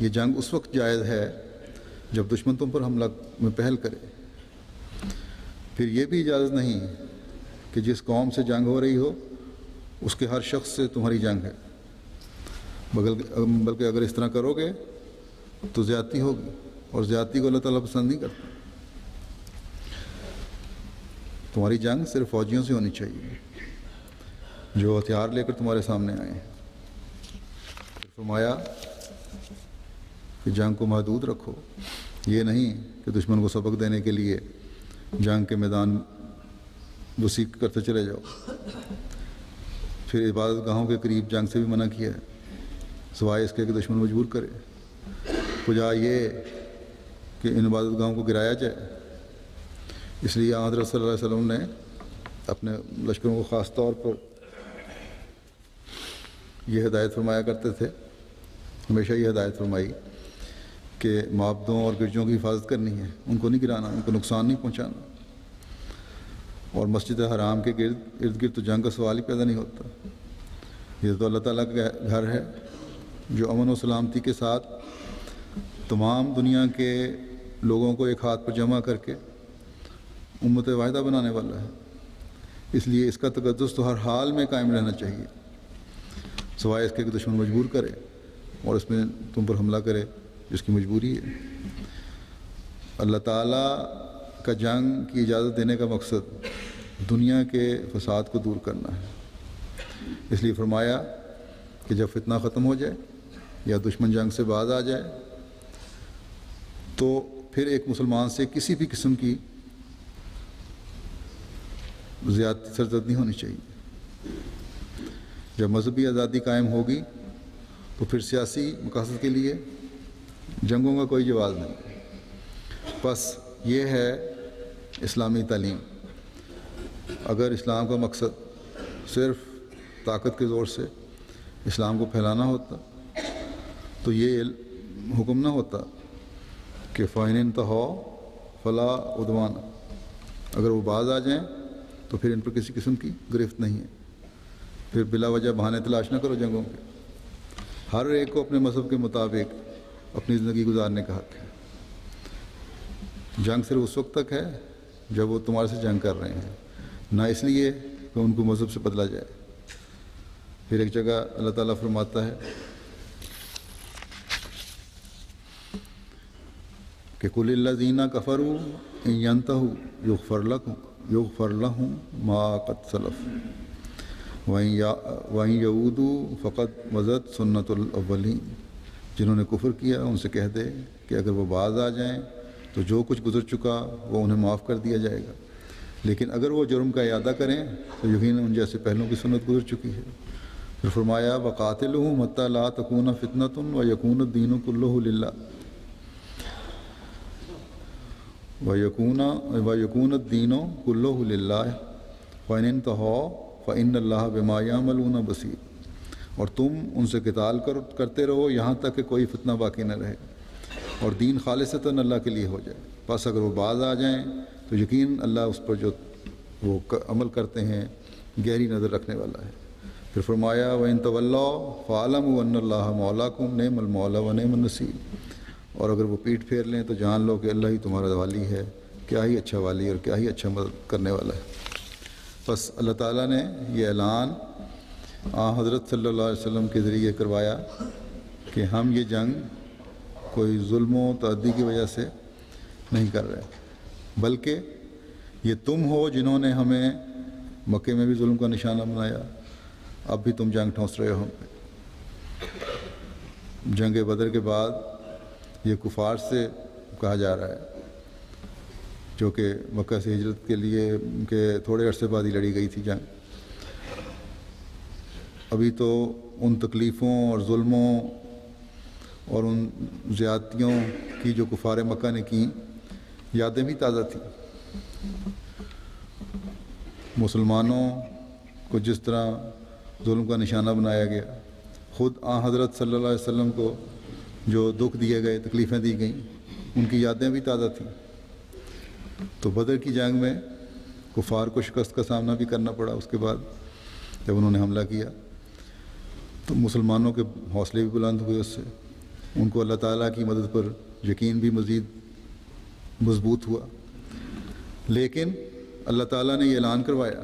یہ جنگ اس وقت جائز ہے جب دشمن تم پر حملہ میں پہل کرے. پھر یہ بھی اجازت نہیں کہ جس قوم سے جنگ ہو رہی ہو اس کے ہر شخص سے تمہاری جنگ ہے، بلکہ اگر اس طرح کرو گے تو زیادتی ہوگی اور زیادتی کو اللہ تعالیٰ پسند نہیں کرتا. تمہاری جنگ صرف فوجیوں سے ہونی چاہیے جو ہتھیار لے کر تمہارے سامنے آئے ہیں. فرمایا کہ جنگ کو محدود رکھو، یہ نہیں کہ دشمن کو سبق دینے کے لیے جنگ کے میدان وسیع کرتے چلے جاؤ. پھر عبادت گاہوں کے قریب جنگ سے بھی منع کیا ہے سوائے اس کے کہ دشمن مجبور کرے. وجہ یہ کہ ان عبادت گاہوں کو گرایا جائے. اس لیے حضرت صلی اللہ علیہ وسلم نے اپنے لشکروں کو خاص طور پر یہ ہدایت فرمایا کرتے تھے، ہمیشہ یہ ہدایت فرمائی کہ معبدوں اور گرجوں کی حفاظت کرنی ہے، ان کو نہیں گرانا، ان کو نقصان نہیں پہنچانا. اور مسجد حرام کے ارد گرد تو جنگ کا سوال ہی پیدا نہیں ہوتا. یہ تو اللہ تعالیٰ کا گھر ہے جو امن و سلامتی کے ساتھ تمام دنیا کے لوگوں کو ایک ہاتھ پر جمع کر کے امت واحدہ بنانے والا ہے. اس لیے اس کا تقدس تو ہر حال میں قائم رہنا چاہیے سوائے اس کے کہ دشمن مجبور کرے. اور اس میں تم پر حملہ کرے جس کی مجبوری ہے۔ اللہ تعالیٰ کا جنگ کی اجازت دینے کا مقصد دنیا کے فساد کو دور کرنا ہے، اس لیے فرمایا کہ جب فتنہ ختم ہو جائے یا دشمن جنگ سے باز آ جائے تو پھر ایک مسلمان سے کسی بھی قسم کی زیادتی سرزد نہیں ہونی چاہیے۔ جب مذہبی آزادی قائم ہوگی تو پھر سیاسی مقاصد کے لیے جنگوں کا کوئی جواز نہیں۔ بس یہ ہے اسلامی تعلیم۔ اگر اسلام کا مقصد صرف طاقت کے زور سے اسلام کو پھیلانا ہوتا تو یہ حکم نہ ہوتا کہ فَإِنِ انْتَهَوْا فَلَا عُدْوَانَ، اگر وہ باز آ جائیں تو پھر ان پر کسی قسم کی گرفت نہیں ہے، پھر بلا وجہ بہانے تلاش نہ کرو جنگوں کے۔ ہر ایک کو اپنے مذہب کے مطابق اپنی زندگی گزارنے کا حق ہے۔ جنگ صرف اس وقت تک ہے جب وہ تمہارے سے جنگ کر رہے ہیں، نہ اس لیے کہ ان کو مذہب سے بدلا جائے۔ پھر ایک جگہ اللہ تعالیٰ فرماتا ہے کہ قُلِ الَّذِينَ كَفَرُوا إِن يَنْتَهُوا يُغْفَرْ لَهُم مَّا قَدْ سَلَفَ وَإِن يَعُودُوا فَقَدْ مَضَتْ سُنَّتُ الْأَوَّلِينَ۔ جنہوں نے کفر کیا ان سے کہہ دے کہ اگر وہ باز آ جائیں تو جو کچھ گزر چکا وہ انہیں معاف کر دیا جائے گا، لیکن اگر وہ جرم کا اعادہ کریں تو یقیناً ان جیسے پہلوں کی سنت گزر چکی ہے۔ پھر فرمایا وَقَاتِلُوهُمْ حَتَّىٰ لَا تَكُونَ فِتْنَةٌ وَيَكُونَ الدِّينُ كُلُّهُ لِلَّهِ وَيَكُونَ الدِّينُ كُلُّهُ لِلَّهِ فَإِنِ انْتَهَوْا فَإِنَّ اللَّهَ بِمَا يَعْمَلُونَ بَصِيرٌ۔ اور تم ان سے قتال کرتے رہو یہاں تک کہ کوئی فتنہ باقی نہ رہے اور دین خالصتاً اللہ کے لیے ہو جائے۔ بس اگر وہ باز آ جائیں تو یقین اللہ اس پر جو وہ عمل کرتے ہیں گہری نظر رکھنے والا ہے۔ پھر فرمایا وَإِن تَوَلَّوْا فَاعْلَمُوا أَنَّ اللَّهَ مَوْلَاكُمْ نِعْمَ الْمَوْلَىٰ وَنِعْمَ النَّصِيرُ۔ اور اگر وہ پیٹھ پھیر لیں تو جان لو کہ اللہ ہی تمہارا والی ہے، کیا ہی اچھا والی اور کیا ہی اچھا مدد کرنے والا ہے۔ بس اللہ تعالیٰ نے یہ اعلان حضرت صلی اللہ علیہ وسلم کے ذریعے کروایا کہ ہم یہ جنگ کوئی ظلم و تعدی کی وجہ سے نہیں کر رہے، بلکہ یہ تم ہو جنہوں نے ہمیں مکے میں بھی ظلم کا نشانہ بنایا، اب بھی تم جنگ ٹھونس رہے ہو ہم پہ۔ جنگ بدر کے بعد یہ کفار سے کہا جا رہا ہے جو کہ مکہ سے ہجرت کے لیے کے تھوڑے عرصے بعد ہی لڑی گئی تھی جنگ۔ ابھی تو ان تکلیفوں اور ظلموں اور ان زیادتیوں کی جو کفار مکہ نے کی یادیں بھی تازہ تھیں۔ مسلمانوں کو جس طرح ظلم کا نشانہ بنایا گیا، خود حضرت صلی اللہ علیہ وسلم کو جو دکھ دیے گئے، تکلیفیں دی گئیں، ان کی یادیں بھی تازہ تھیں۔ تو بدر کی جنگ میں کفار کو شکست کا سامنا بھی کرنا پڑا۔ اس کے بعد جب انہوں نے حملہ کیا تو مسلمانوں کے حوصلے بھی بلند ہوئے، اس سے ان کو اللہ تعالیٰ کی مدد پر یقین بھی مزید مضبوط ہوا۔ لیکن اللہ تعالیٰ نے یہ اعلان کروایا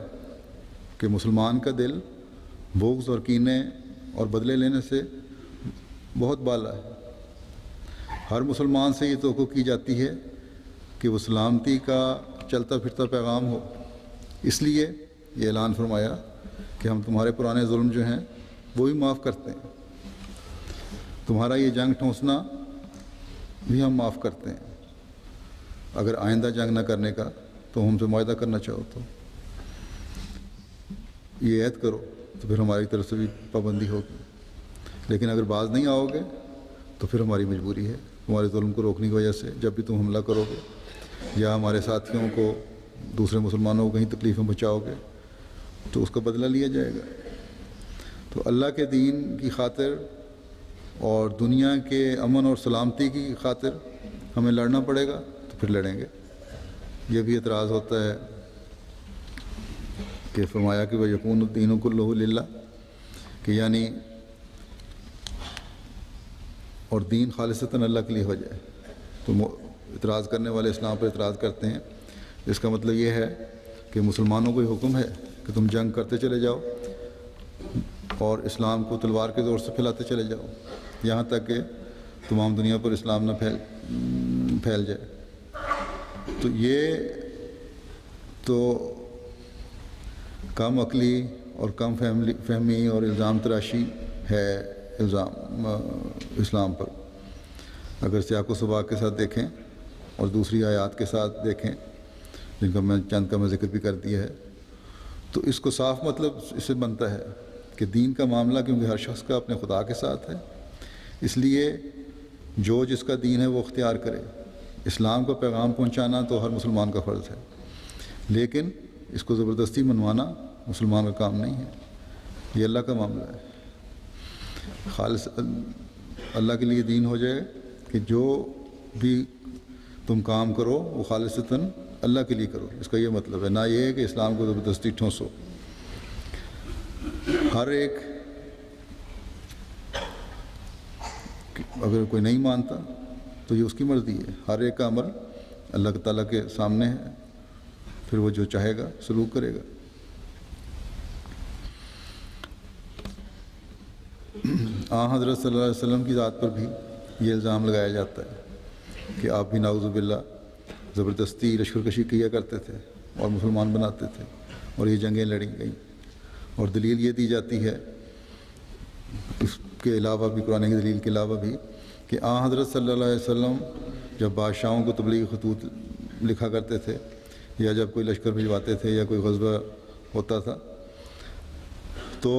کہ مسلمان کا دل بغض اور کینے اور بدلے لینے سے بہت بالا ہے۔ ہر مسلمان سے یہ توقع کی جاتی ہے کہ وہ سلامتی کا چلتا پھرتا پیغام ہو، اس لیے یہ اعلان فرمایا کہ ہم تمہارے پرانے ظلم جو ہیں وہ بھی معاف کرتے ہیں، تمہارا یہ جنگ ٹھونسنا بھی ہم معاف کرتے ہیں، اگر آئندہ جنگ نہ کرنے کا تو ہم سے معاہدہ کرنا چاہو تو یہ عہد کرو، تو پھر ہماری طرف سے بھی پابندی ہوگی، لیکن اگر باز نہیں آؤ گے تو پھر ہماری مجبوری ہے تمہارے ظلم کو روکنے کی وجہ سے، جب بھی تم حملہ کرو گے یا ہمارے ساتھیوں کو دوسرے مسلمانوں کو کہیں تکلیفیں پہنچاؤ گے تو اس کا بدلہ لیا جائے گا۔ تو اللہ کے دین کی خاطر اور دنیا کے امن اور سلامتی کی خاطر ہمیں لڑنا پڑے گا تو پھر لڑیں گے۔ یہ بھی اعتراض ہوتا ہے کہ فرمایا کہ وَيَكُونُ الدِّينُ كُلُّهُ لِلَّهِ، کہ یعنی اور دین خالصتاً اللہ کے لیے ہو جائے۔ تو اعتراض کرنے والے اسلام پر اعتراض کرتے ہیں، اس کا مطلب یہ ہے کہ مسلمانوں کو یہ حکم ہے کہ تم جنگ کرتے چلے جاؤ اور اسلام کو تلوار کے زور سے پھیلاتے چلے جاؤ، یہاں تک کہ تمام دنیا پر اسلام نہ پھیل جائے۔ تو یہ تو کم عقلی اور کم فہمی اور الزام تراشی ہے اسلام پر، اگر سیاق و سباق کے ساتھ دیکھیں اور دوسری آیات کے ساتھ دیکھیں جن کا میں چند کا ذکر بھی کر دیا ہے، تو اس کو صاف مطلب اس سے بنتا ہے کہ دین کا معاملہ کیونکہ ہر شخص کا اپنے خدا کے ساتھ ہے، اس لیے جو جس کا دین ہے وہ اختیار کرے۔ اسلام کا پیغام پہنچانا تو ہر مسلمان کا فرض ہے، لیکن اس کو زبردستی منوانا مسلمان کا کام نہیں ہے، یہ اللہ کا معاملہ ہے۔ خالص اللہ کے لیے دین ہو جائے کہ جو بھی تم کام کرو وہ خالصتاً اللہ کے لیے کرو، اس کا یہ مطلب ہے، نہ یہ ہے کہ اسلام کو زبردستی ٹھونسو۔ ہر ایک اگر کوئی نہیں مانتا تو یہ اس کی مرضی ہے، ہر ایک کا عمل اللہ تعالیٰ کے سامنے ہے، پھر وہ جو چاہے گا سلوک کرے گا۔ حضرت صلی اللہ علیہ وسلم کی ذات پر بھی یہ الزام لگایا جاتا ہے کہ آپ بھی نعوذ باللہ زبردستی لشکر کشی کیا کرتے تھے اور مسلمان بناتے تھے، اور یہ جنگیں لڑی گئیں، اور دلیل یہ دی جاتی ہے اس کے علاوہ بھی، قرآن کی دلیل کے علاوہ بھی، کہ حضرت صلی اللہ علیہ وسلم جب بادشاہوں کو تبلیغی خطوط لکھا کرتے تھے یا جب کوئی لشکر بھجواتے تھے یا کوئی غزوہ ہوتا تھا تو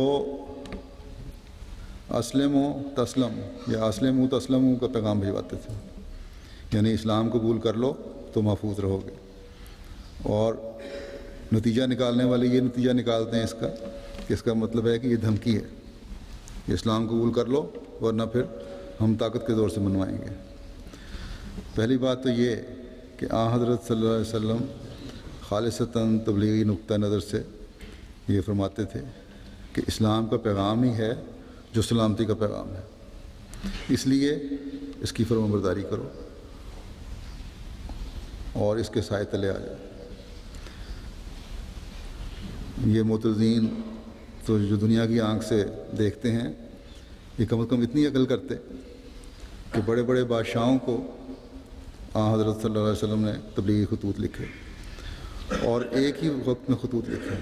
اسلموا تسلم یا اسلموا تسلموا کا پیغام بھجواتے تھے، یعنی اسلام قبول کر لو تو محفوظ رہو گے، اور نتیجہ نکالنے والے یہ نتیجہ نکالتے ہیں اس کا کہ اس کا مطلب ہے کہ یہ دھمکی ہے کہ اسلام قبول کر لو ورنہ پھر ہم طاقت کے زور سے منوائیں گے۔ پہلی بات تو یہ کہ حضرت صلی اللہ علیہ وسلم خالصتاً تبلیغی نقطہ نظر سے یہ فرماتے تھے کہ اسلام کا پیغام ہی ہے جو سلامتی کا پیغام ہے، اس لیے اس کی فرمانبرداری کرو اور اس کے سائے تلے آ جاؤ۔ یہ معترضین تو جو دنیا کی آنکھ سے دیکھتے ہیں یہ کم از کم اتنی عقل کرتے کہ بڑے بڑے بادشاہوں کو حضرت صلی اللہ علیہ وسلم نے تبلیغی خطوط لکھے، اور ایک ہی وقت میں خطوط لکھے،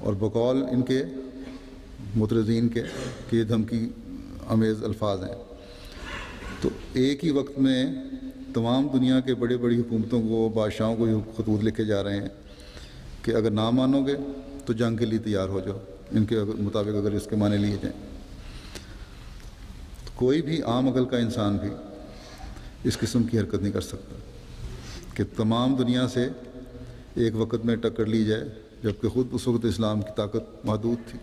اور بقول ان کے معترضین کے کہ یہ دھمکی آمیز الفاظ ہیں، تو ایک ہی وقت میں تمام دنیا کے بڑی بڑی حکومتوں کو، بادشاہوں کو یہ خطوط لکھے جا رہے ہیں کہ اگر نہ مانو گے تو جنگ کے لیے تیار ہو جاؤ، ان کے مطابق اگر اس کے معنی لیے جائیں۔ کوئی بھی عام عقل کا انسان بھی اس قسم کی حرکت نہیں کر سکتا کہ تمام دنیا سے ایک وقت میں ٹکر لی جائے، جبکہ خود اس وقت اسلام کی طاقت محدود تھی۔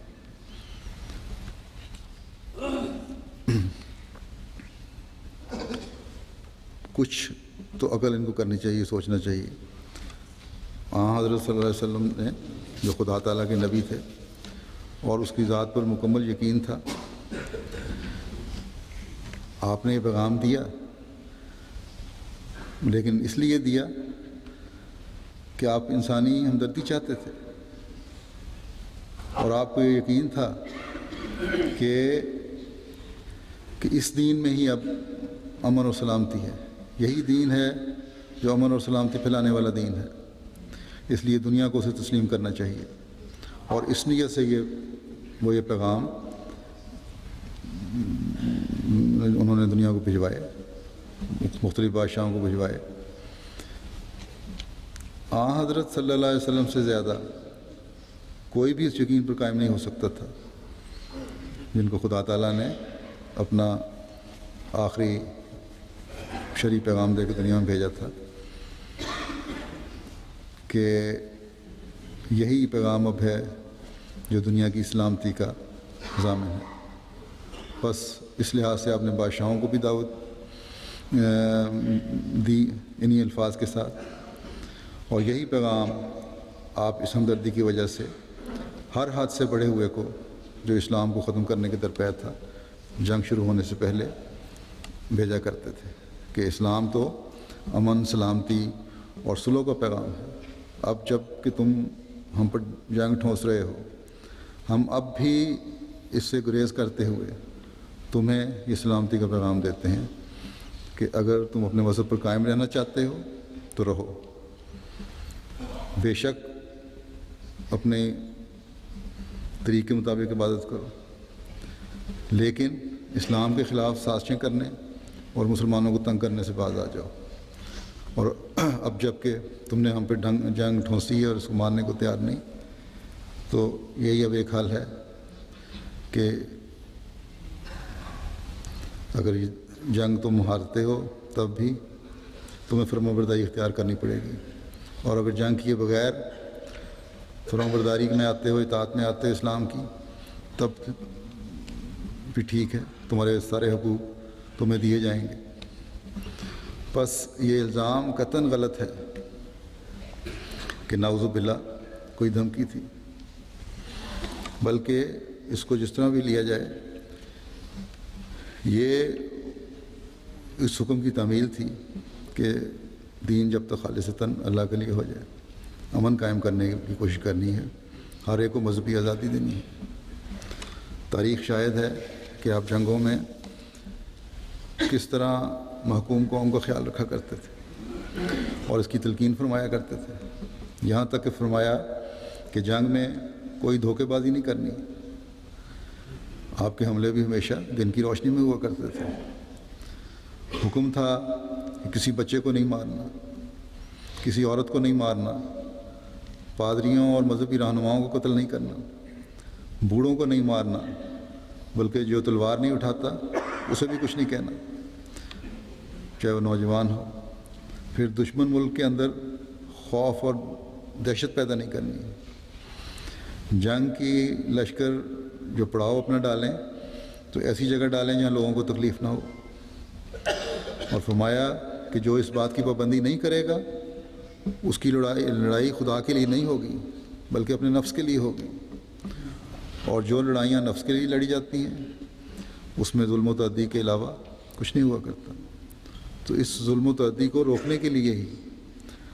کچھ تو عقل ان کو کرنی چاہیے، سوچنا چاہیے۔ حضرت صلی اللہ علیہ وسلم نے جو خدا تعالیٰ کے نبی تھے اور اس کی ذات پر مکمل یقین تھا، آپ نے یہ پیغام دیا، لیکن اس لیے دیا کہ آپ انسانی ہمدردی چاہتے تھے، اور آپ کو یہ یقین تھا کہ اس دین میں ہی اب امن و سلامتی ہے، یہی دین ہے جو امن اور سلامتی پھیلانے والا دین ہے، اس لیے دنیا کو اسے تسلیم کرنا چاہیے، اور اس نیت سے یہ پیغام انہوں نے دنیا کو بھجوائے، مختلف بادشاہوں کو بھجوائے۔ حضرت صلی اللہ علیہ وسلم سے زیادہ کوئی بھی اس یقین پر قائم نہیں ہو سکتا تھا جن کو خدا تعالیٰ نے اپنا آخری شرعی پیغام دے کے دنیا میں بھیجا تھا، کہ یہی پیغام اب ہے جو دنیا کی سلامتی کا ضامن ہے۔ بس اس لحاظ سے آپ نے بادشاہوں کو بھی دعوت دی انہی الفاظ کے ساتھ، اور یہی پیغام آپ اس ہمدردی کی وجہ سے ہر حد سے بڑھے ہوئے کو جو اسلام کو ختم کرنے کے درپے تھا، جنگ شروع ہونے سے پہلے بھیجا کرتے تھے کہ اسلام تو امن، سلامتی اور صلح کا پیغام ہے۔ اب جب کہ تم ہم پر جنگ ٹھونس رہے ہو، ہم اب بھی اس سے گریز کرتے ہوئے تمہیں یہ سلامتی کا پیغام دیتے ہیں کہ اگر تم اپنے مذہب پر قائم رہنا چاہتے ہو تو رہو، بے شک اپنے طریق کے مطابق عبادت کرو، لیکن اسلام کے خلاف سازشیں کرنے اور مسلمانوں کو تنگ کرنے سے باز آ جاؤ۔ اور اب جب کہ تم نے ہم پہ جنگ ٹھونسی ہے اور اس کو مارنے کو تیار نہیں، تو یہی اب ایک حل ہے کہ اگر یہ جنگ تم ہارتے ہو تب بھی تمہیں فرمانبرداری اختیار کرنی پڑے گی، اور اگر جنگ کیے بغیر فرمانبرداری میں آتے ہو، اطاعت میں آتے ہو اسلام کی، تب بھی ٹھیک ہے، تمہارے سارے حقوق تمہیں دیے جائیں گے۔ بس یہ الزام قطعاً غلط ہے کہ نعوذ باللہ کوئی دھمکی تھی، بلکہ اس کو جس طرح بھی لیا جائے یہ اس حکم کی تعمیل تھی کہ دین جب تک خالصتاً اللہ کے لیے ہو جائے، امن قائم کرنے کی کوشش کرنی ہے، ہر ایک کو مذہبی آزادی دینی ہے۔ تاریخ شاہد ہے کہ آپ جنگوں میں کس طرح محکوم قوم کا خیال رکھا کرتے تھے اور اس کی تلقین فرمایا کرتے تھے، یہاں تک کہ فرمایا کہ جنگ میں کوئی دھوکے بازی نہیں کرنی، آپ کے حملے بھی ہمیشہ دن کی روشنی میں ہوا کرتے تھے۔ حکم تھا کہ کسی بچے کو نہیں مارنا، کسی عورت کو نہیں مارنا، پادریوں اور مذہبی رہنماؤں کو قتل نہیں کرنا، بوڑھوں کو نہیں مارنا، بلکہ جو تلوار نہیں اٹھاتا اسے بھی کچھ نہیں کہنا، چاہے وہ نوجوان ہو۔ پھر دشمن ملک کے اندر خوف اور دہشت پیدا نہیں کرنی، جنگ کی لشکر جو پڑاؤ اپنا ڈالیں تو ایسی جگہ ڈالیں جہاں لوگوں کو تکلیف نہ ہو، اور فرمایا کہ جو اس بات کی پابندی نہیں کرے گا اس کی لڑائی خدا کے لیے نہیں ہوگی بلکہ اپنے نفس کے لیے ہوگی، اور جو لڑائیاں نفس کے لیے لڑی جاتی ہیں اس میں ظلم و تعدی کے علاوہ کچھ نہیں ہوا کرتا۔ تو اس ظلم و تعدی کو روکنے کے لیے ہی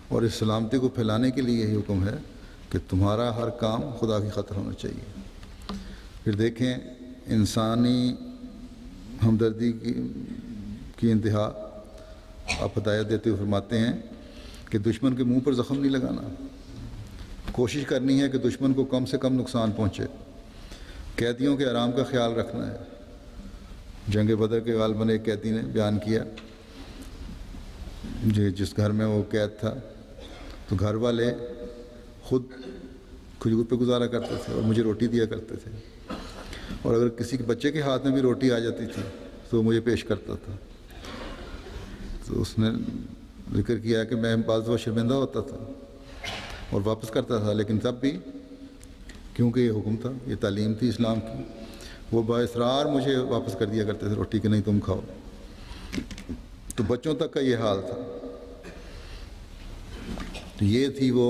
اور اس سلامتی کو پھیلانے کے لیے یہی حکم ہے کہ تمہارا ہر کام خدا کی خاطر ہونا چاہیے۔ پھر دیکھیں انسانی ہمدردی کی انتہا آپ ہدایت دیتے ہوئے فرماتے ہیں کہ دشمن کے منہ پر زخم نہیں لگانا، کوشش کرنی ہے کہ دشمن کو کم سے کم نقصان پہنچے، قیدیوں کے آرام کا خیال رکھنا ہے۔ جنگ بدر کے غالباً ایک قیدی نے بیان کیا جس گھر میں وہ قید تھا تو گھر والے خود کھجور پہ گزارا کرتے تھے اور مجھے روٹی دیا کرتے تھے، اور اگر کسی کے بچے کے ہاتھ میں بھی روٹی آ جاتی تھی تو وہ مجھے پیش کرتا تھا۔ تو اس نے ذکر کیا کہ میں بعض دفعہ شرمندہ ہوتا تھا اور واپس کرتا تھا، لیکن تب بھی کیونکہ یہ حکم تھا، یہ تعلیم تھی اسلام کی، وہ بااصرار مجھے واپس کر دیا کرتے تھے روٹی کہ نہیں تم کھاؤ۔ تو بچوں تک کا یہ حال تھا۔ تو یہ تھی وہ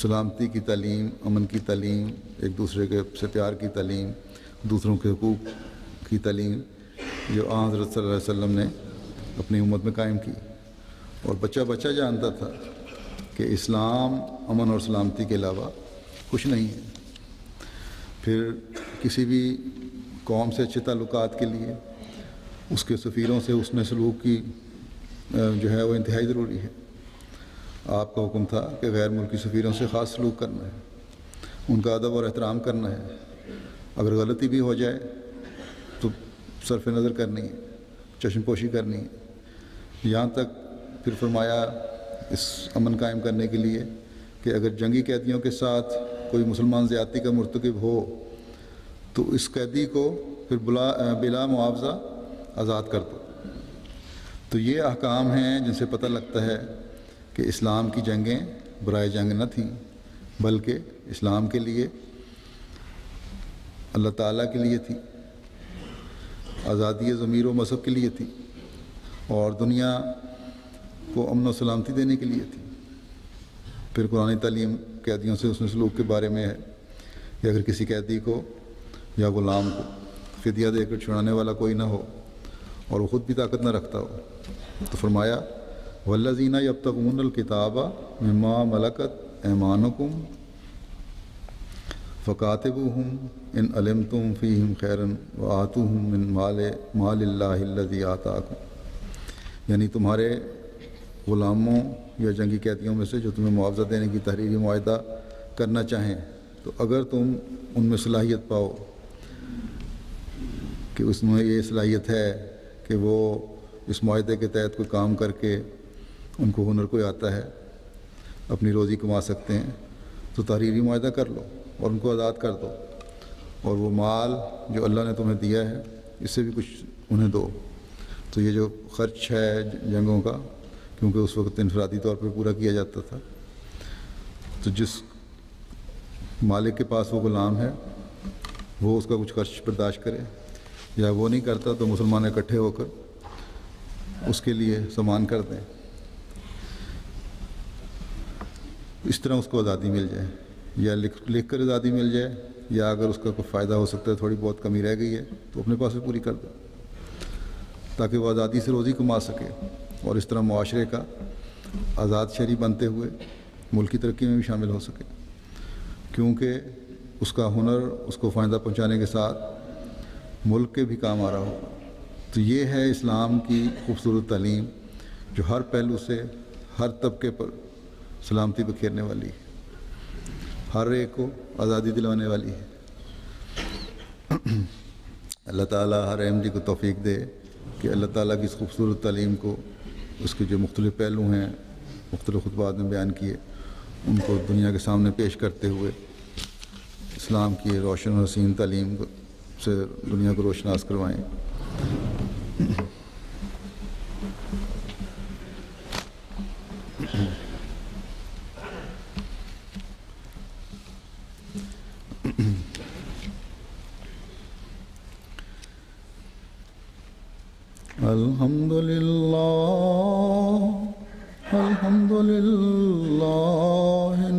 سلامتی کی تعلیم، امن کی تعلیم، ایک دوسرے کے سے پیار کی تعلیم، دوسروں کے حقوق کی تعلیم جو آن حضرت صلی اللہ علیہ وسلم نے اپنی امت میں قائم کی، اور بچہ بچہ جانتا تھا کہ اسلام امن اور سلامتی کے علاوہ کچھ نہیں ہے۔ پھر کسی بھی قوم سے اچھے تعلقات کے لیے اس کے سفیروں سے حسن سلوک کی جو ہے وہ انتہائی ضروری ہے۔ آپ کا حکم تھا کہ غیر ملکی سفیروں سے خاص سلوک کرنا ہے، ان کا ادب اور احترام کرنا ہے، اگر غلطی بھی ہو جائے تو صرف نظر کرنی ہے، چشم پوشی کرنی ہے۔ یہاں تک پھر فرمایا اس امن قائم کرنے کے لیے کہ اگر جنگی قیدیوں کے ساتھ کوئی مسلمان زیادتی کا مرتکب ہو تو اس قیدی کو پھر بلا معاوضہ آزاد کر دو۔ تو یہ احکام ہیں جن سے پتہ لگتا ہے کہ اسلام کی جنگیں برائے جنگ نہ تھیں، بلکہ اسلام کے لیے، اللہ تعالیٰ کے لیے تھی، آزادی ضمیر و مذہب کے لیے تھی، اور دنیا کو امن و سلامتی دینے کے لیے تھی۔ پھر قرآن تعلیم قیدیوں سے حسن سلوک کے بارے میں ہے کہ اگر کسی قیدی کو یا غلام کو فدیہ دے کر چھڑانے والا کوئی نہ ہو اور وہ خود بھی طاقت نہ رکھتا ہو تو فرمایا والذین یبتغون الکتاب مما ملکت ایمانکم فکاتبوہم ان علمتم فیہم خیرا وآتوہم من مال اللہ الذی آتاکم، یعنی تمہارے غلاموں یا جنگی قیدیوں میں سے جو تمہیں معاوضہ دینے کی تحریری معاہدہ کرنا چاہیں، تو اگر تم ان میں صلاحیت پاؤ کہ اس میں یہ صلاحیت ہے کہ وہ اس معاہدے کے تحت کوئی کام کر کے ان کو ہنر کوئی آتا ہے، اپنی روزی کما سکتے ہیں، تو تحریری معاہدہ کر لو اور ان کو آزاد کر دو، اور وہ مال جو اللہ نے تمہیں دیا ہے اس سے بھی کچھ انہیں دو۔ تو یہ جو خرچ ہے جنگوں کا، کیونکہ اس وقت انفرادی طور پہ پورا کیا جاتا تھا، تو جس مالک کے پاس وہ غلام ہے وہ اس کا کچھ خرچ برداشت کرے، یا وہ نہیں کرتا تو مسلمان اکٹھے ہو کر اس کے لیے سامان کر دیں، اس طرح اس کو آزادی مل جائے، یا لکھ کر آزادی مل جائے، یا اگر اس کا کوئی فائدہ ہو سکتا ہے، تھوڑی بہت کمی رہ گئی ہے تو اپنے پاس بھی پوری کر دو، تاکہ وہ آزادی سے روزی کما سکے، اور اس طرح معاشرے کا آزاد شہری بنتے ہوئے ملکی ترقی میں بھی شامل ہو سکے، کیونکہ اس کا ہنر اس کو فائدہ پہنچانے کے ساتھ ملک کے بھی کام آ رہا ہو۔ تو یہ ہے اسلام کی خوبصورت تعلیم، جو ہر پہلو سے ہر طبقے پر سلامتی بکھیرنے والی ہے، ہر ایک کو آزادی دلوانے والی ہے۔ اللہ تعالیٰ ہر احمدی کو توفیق دے کہ اللہ تعالیٰ کی اس خوبصورت تعلیم کو، اس کے جو مختلف پہلو ہیں مختلف خطبات میں بیان کیے، ان کو دنیا کے سامنے پیش کرتے ہوئے اسلام کی روشن و حسین تعلیم سے دنیا کو روشناس کروائیں۔ الحمد للہ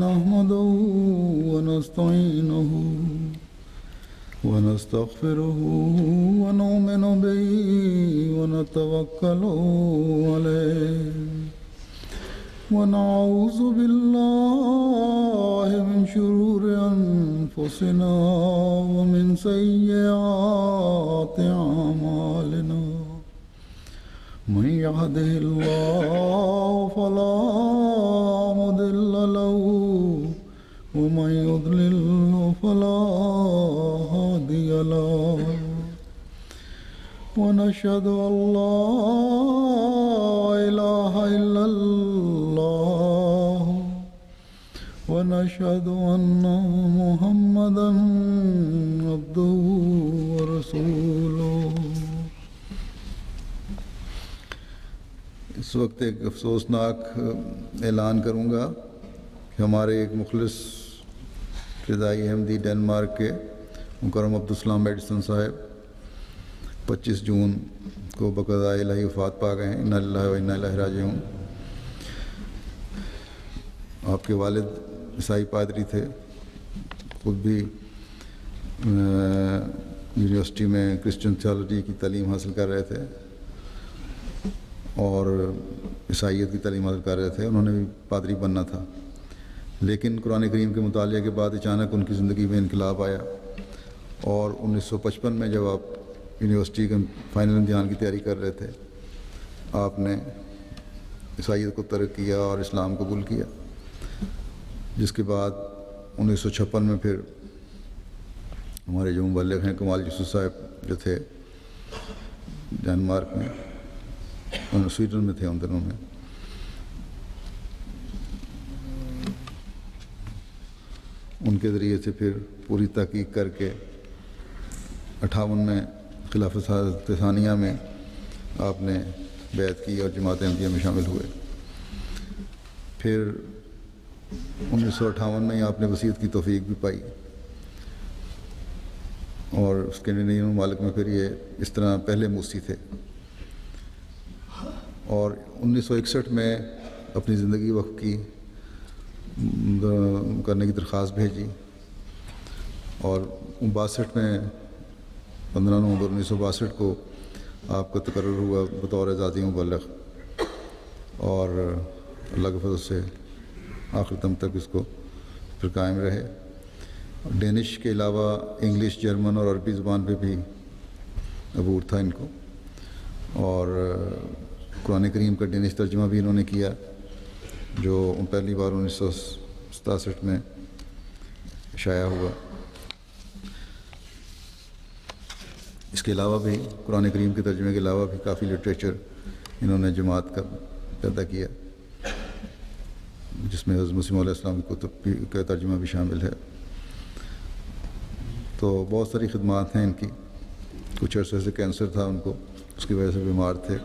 نحمده ونستعینه ونستغفره ونؤمن به ونتوکل علیہ ونعوذ باللہ من شرور انفسنا ومن سیئات اعمالنا، من يهده الله فلا مضل له ومن يضلل فلا هادي له، ونشهد أن لا إله إلا الله ونشهد أن محمدا عبده ورسوله۔ اس وقت ایک افسوسناک اعلان کروں گا کہ ہمارے ایک مخلص فضائی احمدی ڈنمارک کے مکرم عبدالسلام میڈیسن صاحب 25 جون کو بقضاء الہی وفات پا گئے ہیں۔ انا للہ و انا الیہ راجعون۔ آپ کے والد عیسائی پادری تھے، خود بھی یونیورسٹی میں کرسچن تھیولوجی کی تعلیم حاصل کر رہے تھے اور عیسائیت کی تعلیم حاصل کر رہے تھے، انہوں نے بھی پادری بننا تھا، لیکن قرآن کریم کے مطالعے کے بعد اچانک ان کی زندگی میں انقلاب آیا، اور 1955 میں جب آپ یونیورسٹی کے فائنل امتحان کی تیاری کر رہے تھے، آپ نے عیسائیت کو ترک کیا اور اسلام قبول کیا، جس کے بعد 1956 میں پھر ہمارے جو مبلغ ہیں کمال یوسف صاحب جو تھے ڈنمارک میں، سویڈن میں تھے ان دنوں میں، ان کے ذریعے سے پھر پوری تحقیق کر کے 58 میں خلافت ثانیہ میں آپ نے بیعت کی اور جماعت احمدیہ میں شامل ہوئے۔ پھر 1958 میں ہی آپ نے وصیت کی توفیق بھی پائی، اور اسکینڈینیوین ممالک میں پھر یہ اس طرح پہلے موسی تھے، اور 1961 میں اپنی زندگی وقف کی کرنے کی درخواست بھیجی، اور 62 میں 15 نومبر 1962 کو آپ کا تقرر ہوا بطور اعزازی مبلغ، اور اللہ کے فضل سے آخر دم تک اس کو پھر قائم رہے۔ ڈینش کے علاوہ انگلش، جرمن اور عربی زبان پہ بھی عبور تھا ان کو، اور قرآن کریم کا ڈینش ترجمہ بھی انہوں نے کیا جو پہلی بار 1967 میں شائع ہوا۔ اس کے علاوہ بھی قرآن کریم کے ترجمے کے علاوہ بھی کافی لٹریچر انہوں نے جماعت کا پیدا کیا، جس میں حضرت مسیح علیہ السلام کی کتب کا ترجمہ بھی شامل ہے۔ تو بہت ساری خدمات ہیں ان کی۔ کچھ عرصے سے کینسر تھا ان کو، اس کی وجہ سے بیمار تھے۔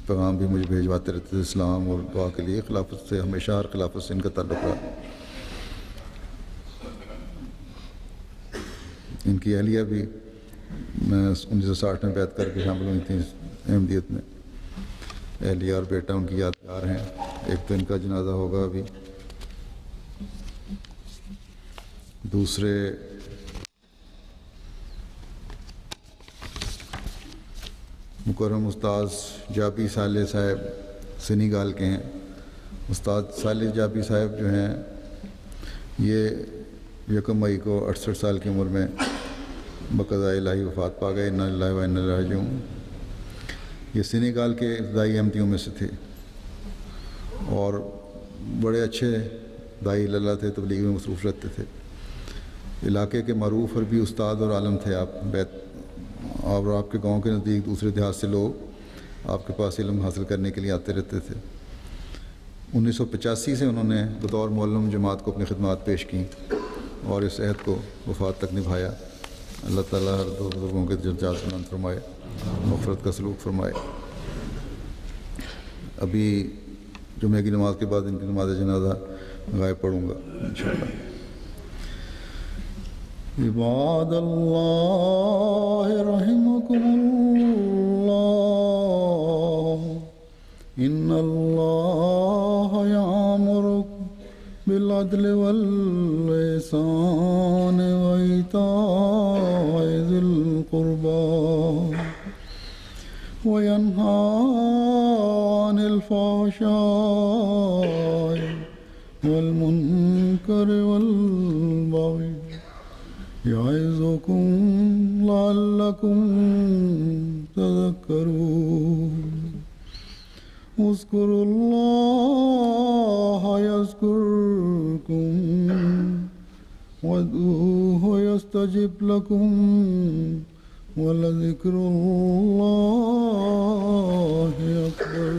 پیغام بھی مجھے بھیجواتے رہتے تھے اسلام اور دعا کے لیے۔ خلافت سے ہمیشہ، ہر خلافت سے ان کا تعلق رہا۔ ان کی اہلیہ بھی 1960 میں بیعت کر کے شامل ہوئی تھیں احمدیت میں۔ اہلیہ اور بیٹا ان کی یادگار ہیں۔ ایک تو ان کا جنازہ ہوگا ابھی، دوسرے مکرم استاد جابی صالح صاحب سینیگال کے ہیں۔ استاد صالح جابی صاحب جو ہیں یہ 1 مئی کو 68 سال کی عمر میں بقضاء الہی وفات پا گئے۔ انا للہ و انا الیہ راجعون۔ یہ سینیگال کے ابتدائی احمدیوں میں سے تھے اور بڑے اچھے داعی اللہ تھے، تبلیغ میں مصروف رہتے تھے۔ علاقے کے معروف عربی استاد اور عالم تھے آپ۔ اور آپ کے گاؤں کے نزدیک دوسرے دیہات سے لوگ آپ کے پاس علم حاصل کرنے کے لیے آتے رہتے تھے۔ 1985 سے انہوں نے بطور معلم جماعت کو اپنی خدمات پیش کیں اور اس عہد کو وفات تک نبھایا۔ اللہ تعالیٰ ہر دو بزرگوں کے درجات بلند فرمائے، مغفرت کا سلوک فرمائے۔ ابھی جمعہ کی نماز کے بعد ان کی نماز جنازہ غائب پڑھوں گا انشاءاللہ۔ عباد اللہ رحمکم اللہ، ان اللہ یامر بالعدل والإحسان وإیتاء ذی القربى وینہی عن الفحشاء والمنکر والبغی یعظکم لعلکم تذکرون۔ اذکروا اللہ یذکرکم وادعوہ یستجب لکم ولذکر اللہ اکبر۔